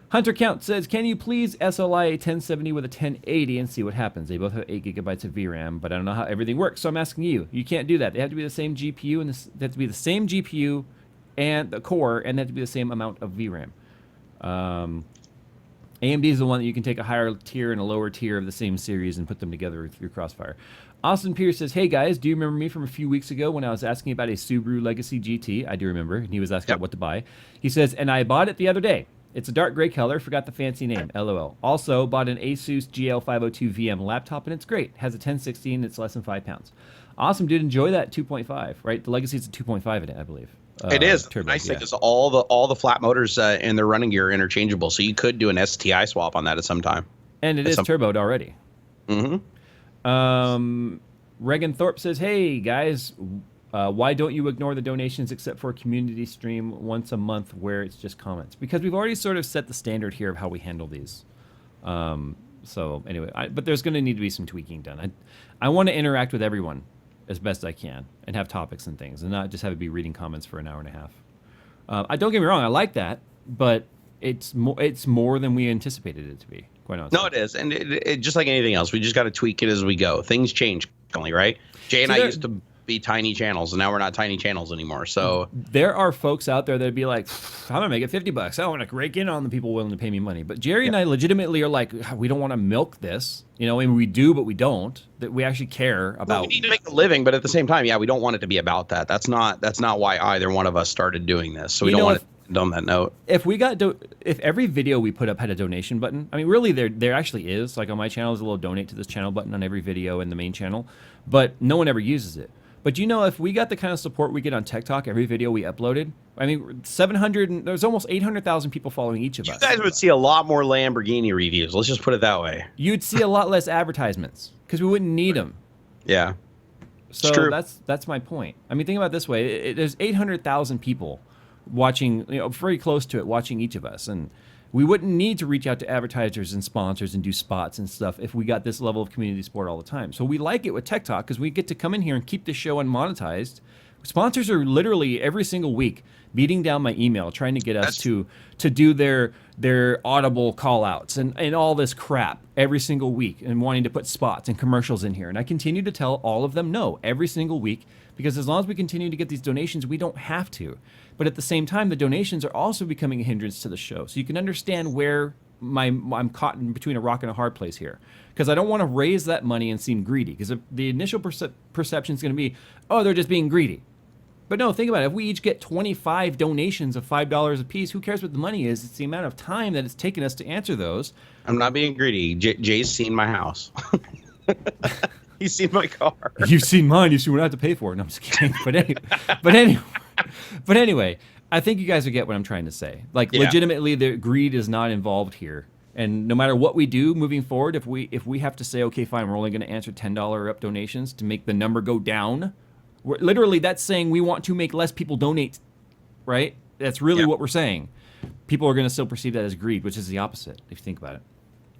Hunter Count says, "Can you please SLI a 1070 with a 1080 and see what happens? They both have 8 gigabytes of VRAM, but I don't know how everything works, so I'm asking you. You can't do that. They have to be the same GPU, and they have to be the same GPU and the core, and they have to be the same amount of VRAM. AMD is the one that you can take a higher tier and a lower tier of the same series and put them together through Crossfire." Austin Pierce says, "Hey guys, do you remember me from a few weeks ago when I was asking about a Subaru Legacy GT? I do remember." And he was asking about what to buy. He says, "And I bought it the other day. It's a dark gray color. Forgot the fancy name. LOL. Also, bought an Asus GL502 VM laptop, and it's great. Has a 1060, and it's less than 5 pounds. Awesome, dude. Enjoy that 2.5, right? The Legacy is a 2.5 in it, I believe. It is. Turbo, the nice thing is all the flat motors and their running gear are interchangeable, so you could do an STI swap on that at some time. And it is turboed already. Mm-hmm. Regan Thorpe says, "Hey, guys, why don't you ignore the donations except for a community stream once a month where it's just comments?" Because we've already sort of set the standard here of how we handle these. So anyway, but there's going to need to be some tweaking done. I want to interact with everyone as best I can and have topics and things and not just have it be reading comments for an hour and a half. I don't get me wrong, I like that, but it's more than we anticipated it to be, quite honestly. No, it is. And it just like anything else, we just got to tweak it as we go. Things change, right? Jay and I used to be tiny channels, and now we're not tiny channels anymore. So there are folks out there that'd be like, "I'm gonna make it $50. I want to rake in on the people willing to pay me money." But Jerry and I legitimately are like, we don't want to milk this, and we do, but we don't. That we actually care about. Well, we need to make a living, but at the same time, we don't want it to be about that. That's not why either one of us started doing this. So we don't want to end on that note. If every video we put up had a donation button, I mean, really, there actually is. Like on my channel, there's a little donate to this channel button on every video in the main channel, but no one ever uses it. But if we got the kind of support we get on Tech Talk every video we uploaded, I mean, 700, there's almost 800,000 people following each of us. You guys would see a lot more Lamborghini reviews. Let's just put it that way. You'd see a lot less advertisements because we wouldn't need them. Yeah. So it's true. That's my point. I mean, think about it this way. There's 800,000 people watching, very close to it, watching each of us. And we wouldn't need to reach out to advertisers and sponsors and do spots and stuff if we got this level of community support all the time. So we like it with Tech Talk because we get to come in here and keep the show unmonetized. Sponsors are literally every single week beating down my email trying to get us to do their audible call outs and all this crap every single week and wanting to put spots and commercials in here. And I continue to tell all of them no every single week because as long as we continue to get these donations, we don't have to. But at the same time, the donations are also becoming a hindrance to the show. So you can understand where I'm caught in between a rock and a hard place here, because I don't want to raise that money and seem greedy, because the initial perception is going to be, oh, they're just being greedy. But no, think about it. If we each get 25 donations of $5 a piece, who cares what the money is? It's the amount of time that it's taken us to answer those. I'm not being greedy. Jay's seen my house. He's seen my car. You've seen mine. You've seen what I have to pay for it. No, I'm just kidding. But anyway, I think you guys will get what I'm trying to say. Like, legitimately, the greed is not involved here. And no matter what we do moving forward, if we have to say, okay, fine, we're only going to answer $10 up donations to make the number go down, literally that's saying we want to make less people donate, right? That's really what we're saying. People are going to still perceive that as greed, which is the opposite if you think about it.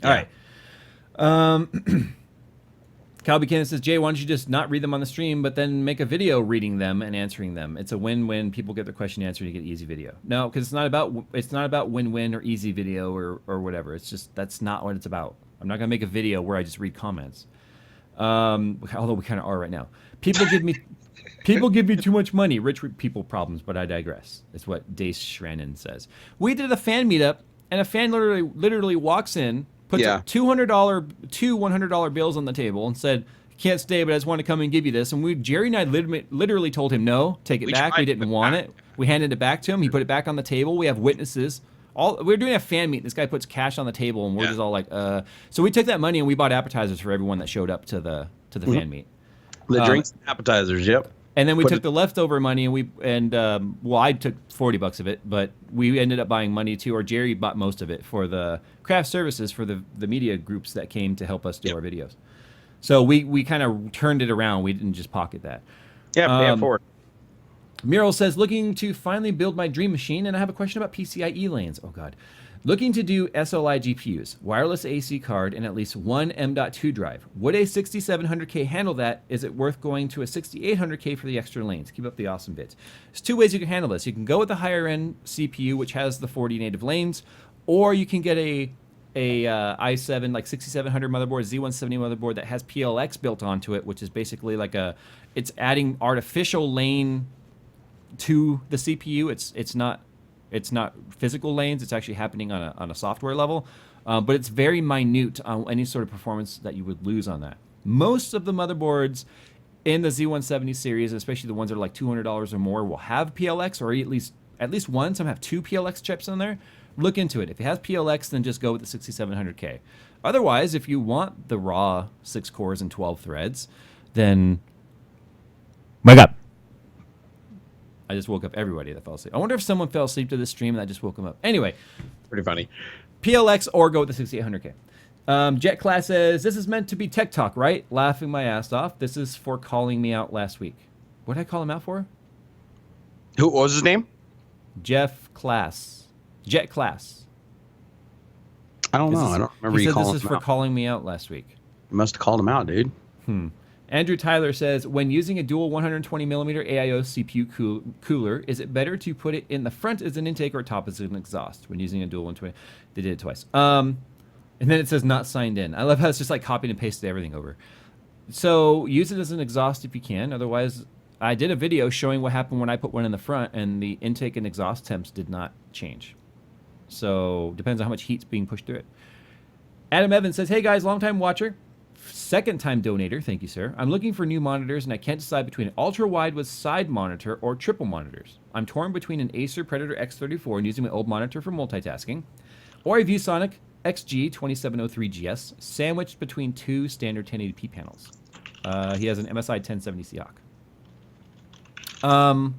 All right. Kyle Buchanan says, Jay, why don't you just not read them on the stream, but then make a video reading them and answering them? It's a win-win. People get their question answered, you get easy video. No, because it's not about win-win or easy video or whatever. It's just, that's not what it's about. I'm not gonna make a video where I just read comments. Although we kind of are right now. People give me too much money. Rich people problems, but I digress. It's what Dace Shranen says. We did a fan meetup, and a fan literally walks in, puts up two $100 bills on the table and said, can't stay, but I just want to come and give you this. And Jerry and I literally told him, no, take it back. We didn't want it. We handed it back to him. He put it back on the table. We have witnesses. We're doing a fan meet. This guy puts cash on the table, and we're just all like, So we took that money and we bought appetizers for everyone that showed up to the fan meet. The drinks and appetizers, yep. And then we took the leftover money and I took $40 of it, but we ended up buying money too, or Jerry bought most of it for the craft services for the media groups that came to help us do our videos. So we kind of turned it around. We didn't just pocket that. Yeah, pay it forward. Muriel says, looking to finally build my dream machine, and I have a question about PCIe lanes. Oh God. Looking to do SLI GPUs, wireless AC card, and at least one M.2 drive. Would a 6700K handle that? Is it worth going to a 6800K for the extra lanes? Keep up the awesome bits. There's two ways you can handle this. You can go with the higher end CPU, which has the 40 native lanes, or you can get a i7 like 6700 motherboard, Z170 motherboard that has PLX built onto it, which is basically like it's adding artificial lane to the CPU. It's not physical lanes. It's actually happening on a software level, but it's very minute on any sort of performance that you would lose on that. Most of the motherboards in the Z170 series, especially the ones that are like $200 or more, will have PLX, or at least one. Some have two PLX chips on there. Look into it. If it has PLX, then just go with the 6700K. Otherwise, if you want the raw 6 cores and 12 threads, then wake up. I just woke up everybody that fell asleep. I wonder if someone fell asleep to this stream and I just woke them up. Anyway. Pretty funny. PLX or go with the 6800K. Jet Class says, this is meant to be tech talk, right? Laughing my ass off. This is for calling me out last week. What did I call him out for? What was his name? Jeff Class. Jet Class. I don't know. I don't remember you calling him out. He said this is for calling me out last week. You must have called him out, dude. Andrew Tyler says, when using a dual 120mm AIO CPU cooler, is it better to put it in the front as an intake or top as an exhaust? When using a dual 120, they did it twice. And then it says not signed in. I love how it's just like copied and pasted everything over. So use it as an exhaust if you can. Otherwise, I did a video showing what happened when I put one in the front, and the intake and exhaust temps did not change. So depends on how much heat's being pushed through it. Adam Evans says, hey guys, long time watcher. Second time donator, thank you, sir. I'm looking for new monitors, and I can't decide between an ultra-wide with side monitor or triple monitors. I'm torn between an Acer Predator X34 and using my old monitor for multitasking, or a ViewSonic XG2703GS sandwiched between two standard 1080p panels. He has an MSI 1070 Seahawk.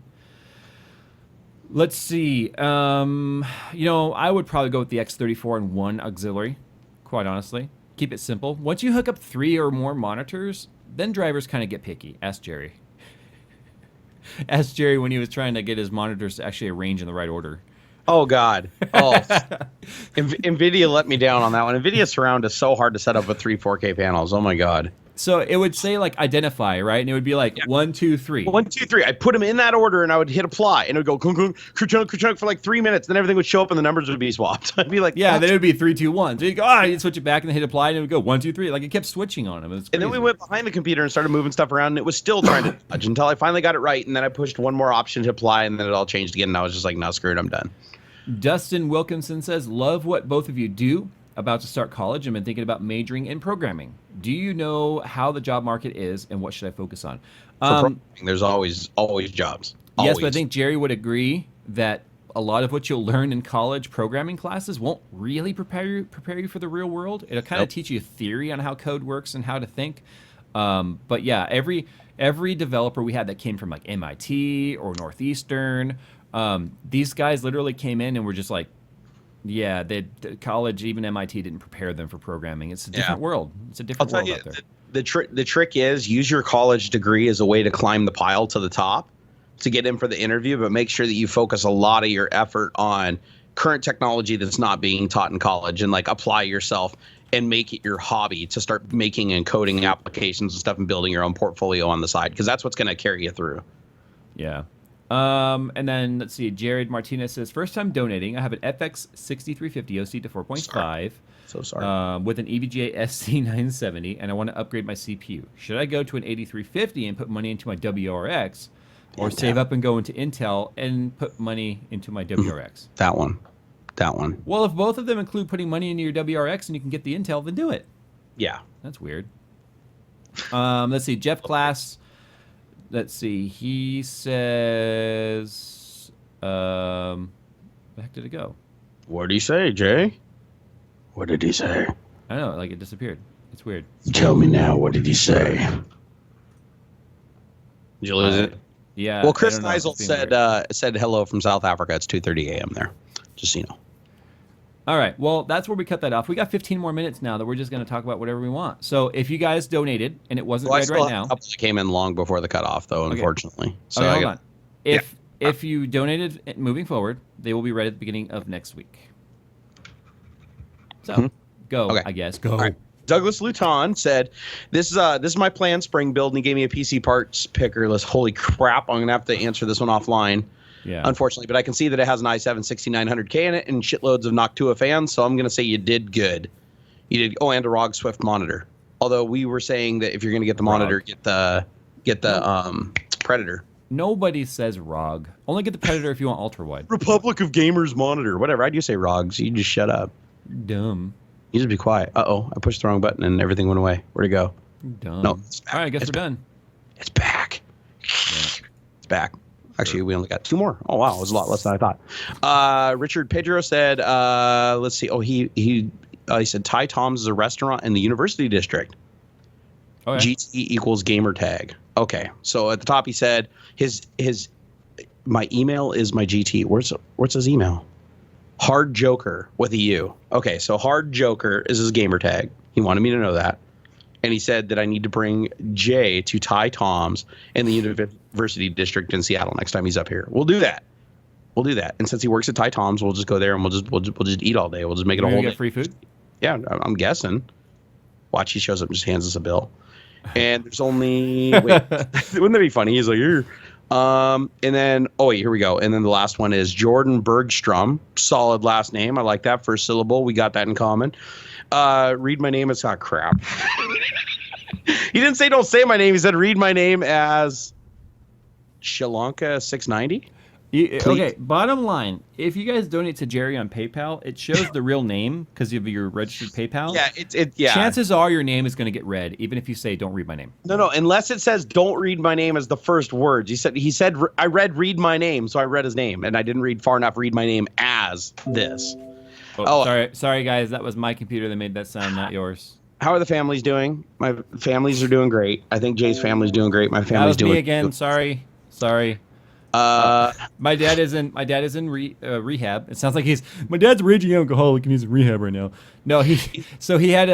Let's see. I would probably go with the X34 and one auxiliary, quite honestly. Keep it simple. Once you hook up 3 or more monitors, then drivers kind of get picky. Ask Jerry. Ask Jerry when he was trying to get his monitors to actually arrange in the right order. Oh, God. Oh, NVIDIA let me down on that one. NVIDIA Surround is so hard to set up with 3 4K panels. Oh, my God. So it would say, like, identify, right? And it would be like 1, 2, 3. 1, 2, 3. I put them in that order, and I would hit apply, and it would go chunk for like 3 minutes. Then everything would show up, and the numbers would be swapped. I'd be like, yeah, then it would be 3, 2, 1. So you go, you'd switch it back, and then hit apply, and it would go 1, 2, 3. Like, it kept switching on them. And then we went behind the computer and started moving stuff around, and it was still trying to until I finally got it right, and then I pushed one more option to apply, and then it all changed again, and I was just like, no, screw it, I'm done. Dustin Wilkinson says, love what both of you do. About to start college and been thinking about majoring in programming. Do you know how the job market is and what should I focus on? There's always jobs. Yes, but I think Jerry would agree that a lot of what you'll learn in college programming classes won't really prepare you for the real world. It'll kind of teach you theory on how code works and how to think. But yeah, every developer we had that came from like MIT or Northeastern, these guys literally came in and were just like, yeah, the college, even MIT, didn't prepare them for programming. It's a different world. It's a different world out there. The trick is use your college degree as a way to climb the pile to the top to get in for the interview, but make sure that you focus a lot of your effort on current technology that's not being taught in college and like apply yourself and make it your hobby to start making and coding applications and stuff and building your own portfolio on the side, because that's what's going to carry you through. Yeah. And then let's see. Jared Martinez says, first time donating. I have an FX 6350 OC to 4.5. So sorry. With an EVGA SC970, and I want to upgrade my CPU. Should I go to an 8350 and put money into my WRX, or save up and go into Intel and put money into my WRX? That one. Well, if both of them include putting money into your WRX and you can get the Intel, then do it. Yeah. That's weird. Let's see. Jeff Class. Let's see. He says, where the heck did it go? What did he say, Jay? What did he say? I don't know. Like, it disappeared. It's weird. Tell me now. What did he say? Did you lose it? Yeah. Well, Chris Neisel said hello from South Africa. It's 2:30 a.m. there. Just so you know. All right. Well, that's where we cut that off. We got 15 more minutes now that we're just going to talk about whatever we want. So if you guys donated and it wasn't read right now. A couple that came in long before the cutoff, though, unfortunately. So hold on. If you donated moving forward, they will be read at the beginning of next week. So go, I guess. Go. All right. Douglas Luton said, this is my planned spring build, and he gave me a PC parts picker list. Holy crap, I'm going to have to answer this one offline. Yeah. Unfortunately, but I can see that it has an i7-6900K in it and shitloads of Noctua fans, so I'm going to say you did good. You did. Oh, and a ROG Swift monitor. Although we were saying that if you're going to get the monitor, get the Predator. Nobody says ROG. Only get the Predator if you want ultra wide. Republic of Gamers monitor. Whatever. I do say ROG, so you just shut up. Dumb. You just be quiet. Uh-oh, I pushed the wrong button and everything went away. Where'd it go? Dumb. No. All right, I guess we're done. It's back. Yeah. It's back. Actually, we only got 2 more. Oh, wow. It was a lot less than I thought. Richard Pedro said, let's see. Oh, he said Ty Tom's is a restaurant in the University District. Okay. GT equals gamer tag. Okay. So at the top, he said my email is my GT. Where's his email? Hard Joker with a U. Okay. So Hard Joker is his gamer tag. He wanted me to know that. And he said that I need to bring Jay to Ty Tom's in the University District in Seattle next time he's up here. We'll do that. And since he works at Ty Tom's, we'll just go there and we'll just eat all day. We'll just make it a whole day. Get free food? Yeah, I'm guessing. Watch, he shows up and just hands us a bill. And there's only wait, wouldn't that be funny? He's like, here. And then here we go. And then the last one is Jordan Bergstrom. Solid last name. I like that. First syllable. We got that in common. Read my name as crap. He didn't say don't say my name. He said read my name as Shalanka 690. Okay, bottom line, if you guys donate to Jerry on PayPal, it shows the real name because of your registered PayPal. Yeah, Chances are your name is going to get read, even if you say don't read my name. No, unless it says don't read my name as the first words. He said I read my name, so I read his name, and I didn't read far enough. Read my name as this. Sorry guys, that was my computer that made that sound, not yours. How are the families doing? My families are doing great. I think Jay's family's doing great. My family's doing. That was me again. Sorry. My dad is in rehab. It sounds like my dad's a raging alcoholic and he's in rehab right now. No, he had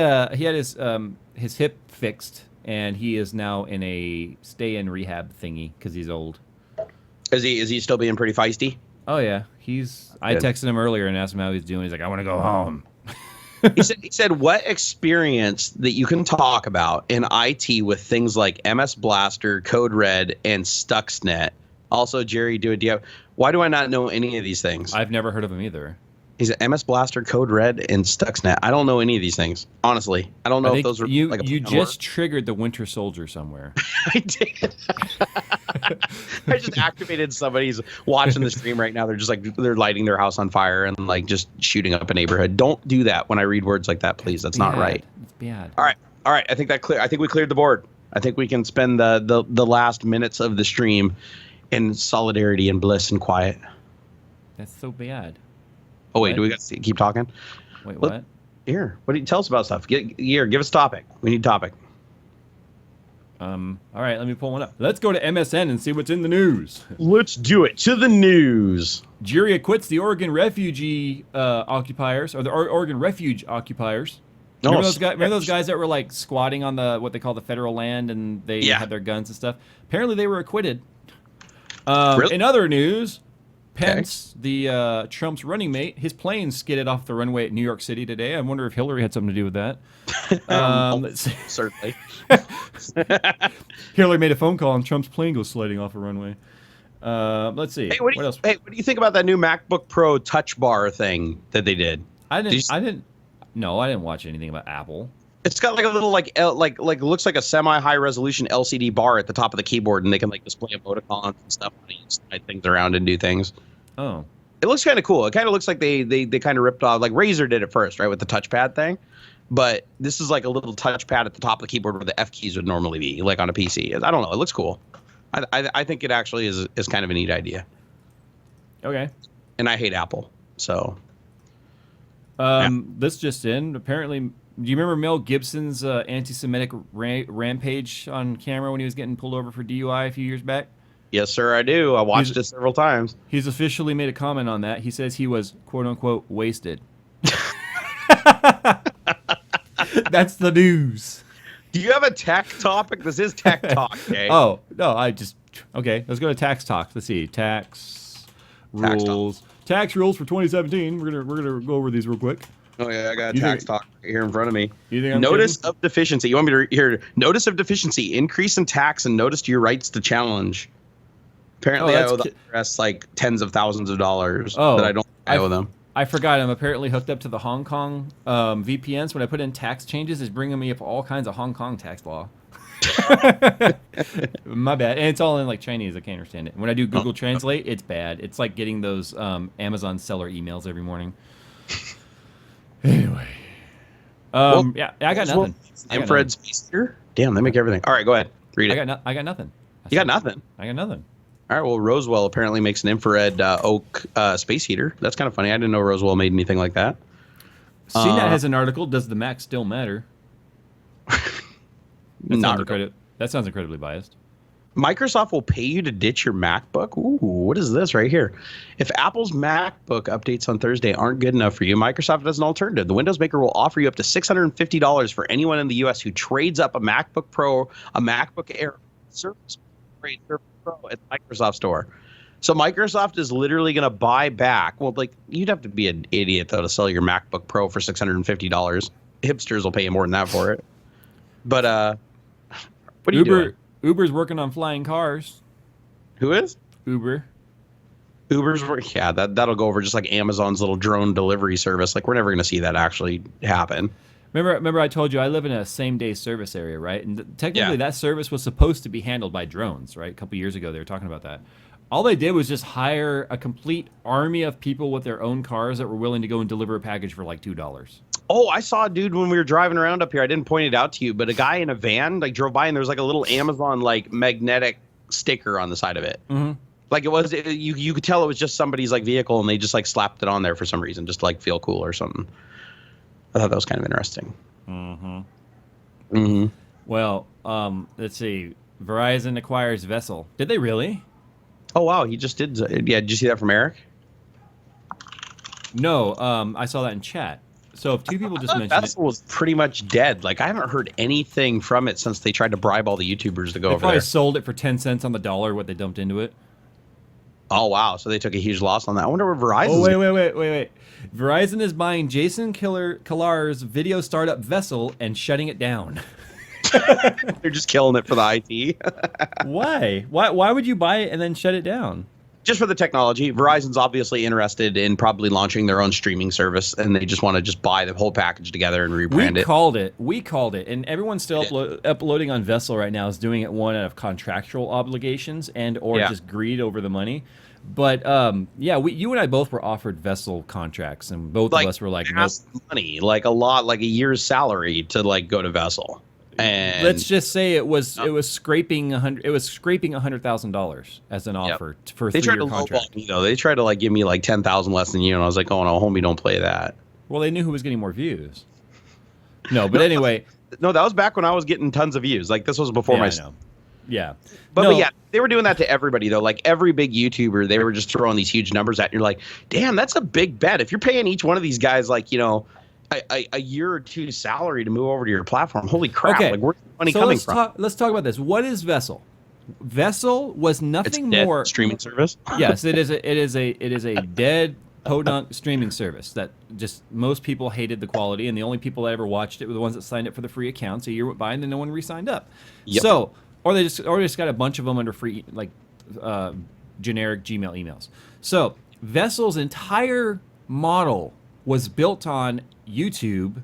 his hip fixed and he is now in a stay in rehab thingy because he's old. Is he still being pretty feisty? Oh yeah, I texted him earlier and asked him how he's doing. He's like, I want to go home. He said, what experience that you can talk about in IT with things like MS Blaster, Code Red, and Stuxnet? Also, Jerry, why do I not know any of these things? I've never heard of them either. He's an MS Blaster, Code Red, and Stuxnet. I don't know any of these things, honestly. I don't know if those are you. like a You play on just words. triggered the Winter Soldier somewhere. I did. I just activated somebody's watching the stream right now. They're just like they're lighting their house on fire and like just shooting up a neighborhood. Don't do that when I read words like that, please. That's not right. It's bad. All right. I think we cleared the board. I think we can spend the last minutes of the stream in solidarity and bliss and quiet. That's so bad. Oh wait, What? do we got to keep talking? Wait, Look, what? Here, what do you tell us about stuff? Give us a topic. We need a topic. All right, let me pull one up. Let's go to MSN and see what's in the news. Let's do it. To the news. Jury acquits the Oregon refugee occupiers, or the Oregon refuge occupiers. Remember those guys that were like squatting on the what they call the federal land, and they had their guns and stuff. Apparently, they were acquitted. Really? In other news, Pence, the Trump's running mate, his plane skidded off the runway at New York City today. I wonder if Hillary had something to do with that. Certainly. Hillary made a phone call and Trump's plane goes sliding off a runway. Let's see. Hey, what do you think about that new MacBook Pro Touch Bar thing that they did? I didn't watch anything about Apple. It's got like a little like looks like a semi-high resolution LCD bar at the top of the keyboard, and they can like display emoticons and stuff on it, slide things around and do things. Oh. It looks kind of cool. It kind of looks like they kind of ripped off, like Razer did it first, right, with the touchpad thing. But this is like a little touchpad at the top of the keyboard where the F keys would normally be, like on a PC. I don't know. It looks cool. I think it actually is kind of a neat idea. Okay. And I hate Apple, so. This just in. Apparently, do you remember Mel Gibson's anti-Semitic rampage on camera when he was getting pulled over for DUI a few years back? Yes, sir, I do. I watched it several times. He's officially made a comment on that. He says he was, quote-unquote, wasted. That's the news. Do you have a tech topic? This is tech talk, okay? Oh, no, okay, let's go to tax talk. Let's see, tax rules. Tax rules for 2017. We're gonna go over these real quick. Oh yeah, I got a tax talk here in front of me. You think I'm Notice kidding? of deficiency. You want me to hear? Notice of deficiency. Increase in tax and notice to your rights to challenge. Apparently, I owe the IRS like tens of thousands of dollars that I don't owe them. I forgot I'm apparently hooked up to the Hong Kong VPNs. When I put in tax changes, it's bringing me up all kinds of Hong Kong tax law. My bad. And it's all in like Chinese. I can't understand it. When I do Google Translate, it's bad. It's like getting those Amazon seller emails every morning. Anyway. Yeah, I got nothing. Infrared space heater? Damn, they make everything. All right, go ahead. Read it. I got nothing. You got nothing? I got nothing. All right, well, Roswell apparently makes an infrared oak space heater. That's kind of funny. I didn't know Roswell made anything like that. CNET has an article. Does the Mac still matter? That sounds incredibly biased. Microsoft will pay you to ditch your MacBook? Ooh, what is this right here? If Apple's MacBook updates on Thursday aren't good enough for you, Microsoft has an alternative. The Windows maker will offer you up to $650 for anyone in the U.S. who trades up a MacBook Pro, a MacBook Air, Surface Pro at the Microsoft Store. So Microsoft is literally going to buy back. Well, like you'd have to be an idiot, though, to sell your MacBook Pro for $650. Hipsters will pay you more than that for it. But what are you doing? Uber's working on flying cars. Who is? Uber's working. Yeah, that'll go over just like Amazon's little drone delivery service. Like we're never going to see that actually happen. Remember I told you I live in a same-day service area, right? And technically that service was supposed to be handled by drones, right? A couple years ago they were talking about that. All they did was just hire a complete army of people with their own cars that were willing to go and deliver a package for like $2. Oh, I saw a dude when we were driving around up here. I didn't point it out to you, but a guy in a van like drove by and there was like a little Amazon like magnetic sticker on the side of it. Mm-hmm. Like you could tell it was just somebody's like vehicle and they just like slapped it on there for some reason, just to like feel cool or something. I thought that was kind of interesting. Mm-hmm. Mm-hmm. Well, let's see. Verizon acquires Vessel. Did they really? Oh wow, he just did. Yeah, did you see that from Eric? No, I saw that in chat. So if two people just mentioned Vessel was pretty much dead. Like I haven't heard anything from it since they tried to bribe all the YouTubers to go over there. They probably sold it for 10 cents on the dollar what they dumped into it. Oh wow, so they took a huge loss on that. I wonder what Verizon. Oh wait. Verizon is buying Jason Killar's video startup Vessel and shutting it down. They're just killing it for the IT. Why? Why would you buy it and then shut it down? Just for the technology. Verizon's obviously interested in probably launching their own streaming service, and they just want to just buy the whole package together and rebrand it. We called it, and everyone's still uploading on Vessel right now is doing it one out of contractual obligations or just greed over the money. But you and I both were offered Vessel contracts, and both of us were like, nope. Money, like a lot, like a year's salary to like go to Vessel. And let's just say it was scraping $100,000 as an offer for a 3-year contract. They tried to lowball me though. They tried to like give me like 10,000 less than you, and I was like, oh no, homie, don't play that. Well, they knew who was getting more views. No, but anyway. No, that was back when I was getting tons of views. Like this was before my. Yeah. But yeah, they were doing that to everybody though. Like every big YouTuber, they were just throwing these huge numbers at. And you're like, damn, that's a big bet. If you're paying each one of these guys like a year or two salary to move over to your platform, holy crap! Okay. Like where's the money coming from? Let's talk about this. What is Vessel? Vessel was nothing more streaming service. Yes, it is a dead podunk streaming service that just most people hated the quality, and the only people that ever watched it were the ones that signed up for the free accounts. A year went by and then no one re-signed up. Yep. So, or they just got a bunch of them under free generic Gmail emails. So Vessel's entire model was built on YouTube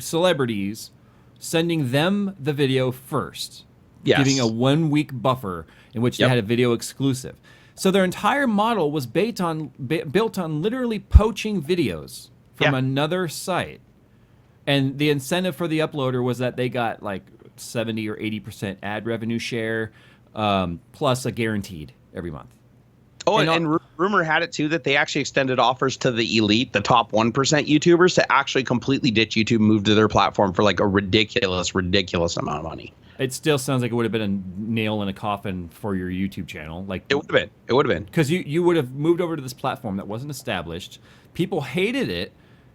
celebrities sending them the video first, giving a 1-week buffer in which they had a video exclusive. So their entire model was built on literally poaching videos from another site. And the incentive for the uploader was that they got like 70 or 80% ad revenue share, plus a guaranteed every month. Oh, and rumor had it too that they actually extended offers to the elite, the top 1% YouTubers, to actually completely ditch YouTube and move to their platform for like a ridiculous amount of money. It still sounds like it would have been a nail in a coffin for your YouTube channel. Like it would have been. Because you would have moved over to this platform that wasn't established. People hated it.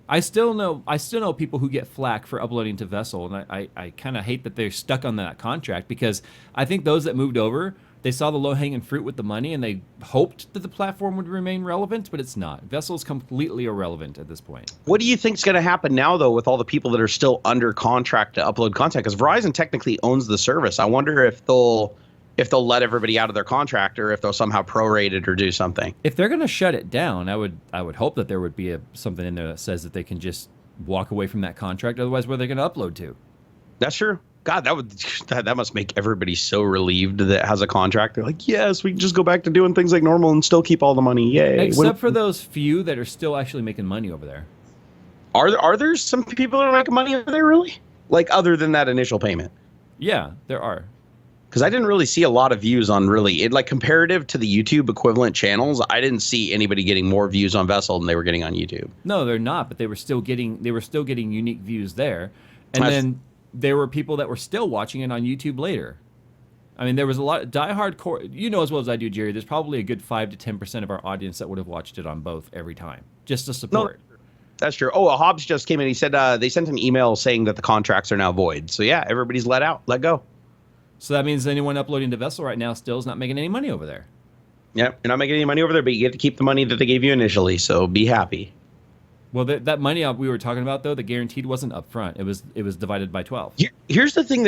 I still know people who get flack for uploading to Vessel, and I kind of hate that they're stuck on that contract, because I think those that moved over, they saw the low-hanging fruit with the money, and they hoped that the platform would remain relevant, but it's not. Vessel is completely irrelevant at this point. What do you think's going to happen now, though, with all the people that are still under contract to upload content? Because Verizon technically owns the service. I wonder if they'll let everybody out of their contract, or if they'll somehow prorate it or do something. If they're going to shut it down, I would hope that there would be something in there that says that they can just walk away from that contract. Otherwise, where are they going to upload to? That's true. God, that must make everybody so relieved that has a contract. They're like, yes, we can just go back to doing things like normal and still keep all the money. Yay! Except for those few that are still actually making money over there. Are there some people that are making money over there, really? Like other than that initial payment? Yeah, there are. Because I didn't really see a lot of views on like comparative to the YouTube equivalent channels. I didn't see anybody getting more views on Vessel than they were getting on YouTube. No, they're not. But they were still getting unique views there, and then there were people that were still watching it on YouTube later. I mean, there was a lot of diehard core. You know as well as I do, Jerry. There's probably a good 5 to 10% of our audience that would have watched it on both every time, just to support. No, that's true. Oh, Hobbs just came in. He said they sent an email saying that the contracts are now void. So yeah, everybody's let go. So that means anyone uploading to Vessel right now still is not making any money over there. Yep, you're not making any money over there, but you get to keep the money that they gave you initially. So be happy. Well, that money we were talking about, though, the guaranteed wasn't up front. It was divided by 12. Here's the thing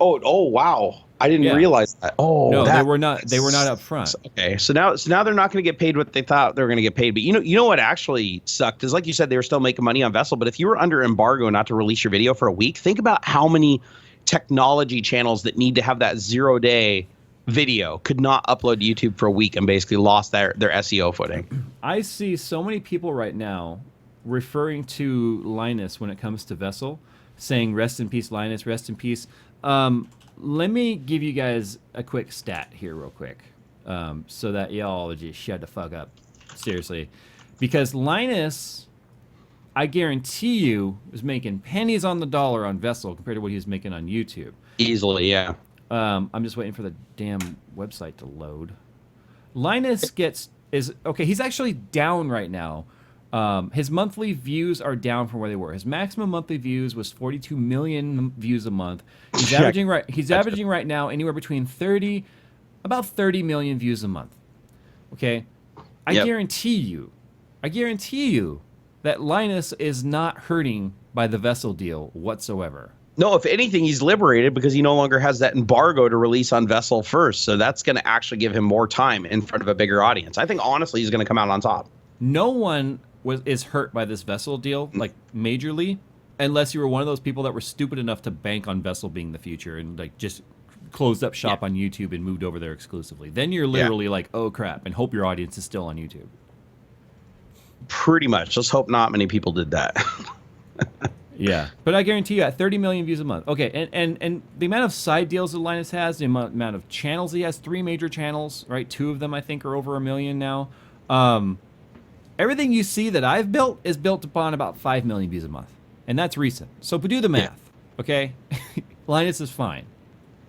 oh wow, I didn't realize that. Oh, no, they were not up front. Okay, so now they're not going to get paid what they thought they were going to get paid. But you know what actually sucked is, like you said, they were still making money on Vessel. But if you were under embargo not to release your video for a week, think about how many technology channels that need to have that 0-day video could not upload to YouTube for a week and basically lost their SEO footing. I see so many people right now referring to Linus when it comes to Vessel, saying rest in peace, Linus, rest in peace. Let me give you guys a quick stat here real quick, so that y'all just shut the fuck up. Seriously. Because Linus, I guarantee you, was making pennies on the dollar on Vessel compared to what he was making on YouTube. Easily, yeah. I'm just waiting for the damn website to load. Linus he's actually down right now. His monthly views are down from where they were. His maximum monthly views was 42 million views a month. He's averaging right now anywhere between about 30 million views a month. Okay? I guarantee you that Linus is not hurting by the Vessel deal whatsoever. No, if anything, he's liberated because he no longer has that embargo to release on Vessel first. So that's going to actually give him more time in front of a bigger audience. I think, honestly, he's going to come out on top. No one is hurt by this Vessel deal, like majorly, unless you were one of those people that were stupid enough to bank on Vessel being the future and like just closed up shop on YouTube and moved over there exclusively. Then you're literally like, oh crap, and hope your audience is still on YouTube. Pretty much. Let's hope not many people did that. Yeah, but I guarantee you at 30 million views a month. Okay, and the amount of side deals that Linus has, the amount of channels he has, 3 major channels, right? 2 of them I think are over 1 million now. Everything you see that I've built is built upon about 5 million views a month, and that's recent. So do the math, okay? Linus is fine.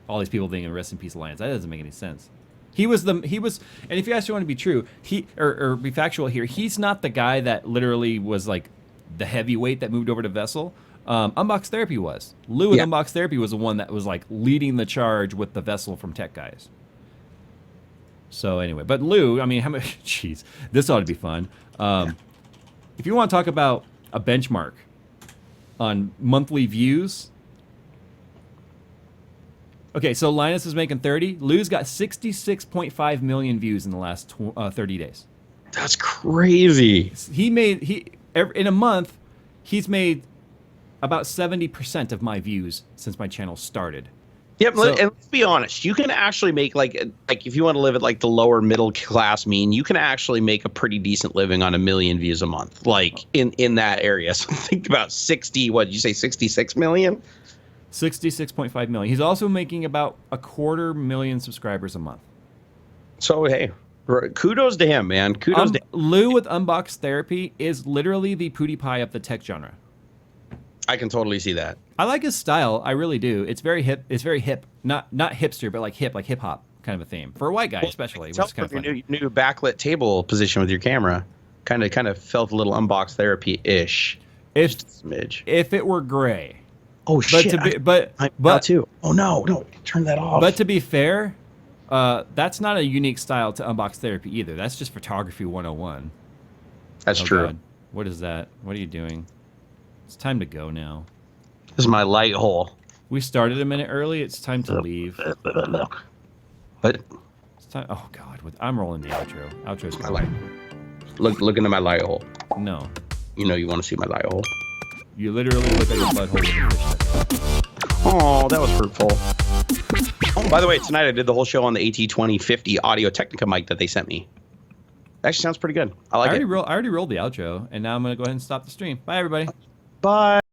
All these people thinking rest in peace, Linus. That doesn't make any sense. He was, and if you actually want to be true, or be factual here, he's not the guy that literally was like the heavyweight that moved over to Vessel. Unbox Therapy was. Lou with Unbox Therapy was the one that was like leading the charge with the Vessel from Tech Guys. So anyway, but Lou, I mean, how much? Jeez, this ought to be fun. If you want to talk about a benchmark on monthly views. Okay, so Linus is making 30. Lou's got 66.5 million views in the last 30 days. That's crazy. In a month, he's made about 70% of my views since my channel started. Yep, and let's be honest. You can actually make like if you want to live at like the lower middle class mean, you can actually make a pretty decent living on 1 million views a month, like in that area. So think about 60. What did you say? 66 million. 66.5 million. He's also making about 250,000 subscribers a month. So hey, kudos to him, man. Kudos to him. Lou with Unbox Therapy is literally the PewDiePie of the tech genre. I can totally see that. I like his style. I really do. It's very hip. It's very hip. Not hipster, but like hip hop kind of a theme for a white guy, especially. Which is kind of funny. Your new backlit table position with your camera kind of felt a little Unbox Therapy ish. If it were gray. Oh shit! But too. Oh no! Turn that off. But to be fair, that's not a unique style to Unbox Therapy either. That's just photography 101. That's true. God. What is that? What are you doing? It's time to go now. This is my light hole. We started a minute early. It's time to leave. What? It's time. Oh God! I'm rolling the outro. Outro's my light. Look into my light hole. No. You know you want to see my light hole. You literally look at your butthole. Oh, that was hurtful. Oh, by the way, tonight I did the whole show on the AT2050 Audio Technica mic that they sent me. Actually sounds pretty good. I like it. I already rolled the outro, and now I'm going to go ahead and stop the stream. Bye, everybody. Bye.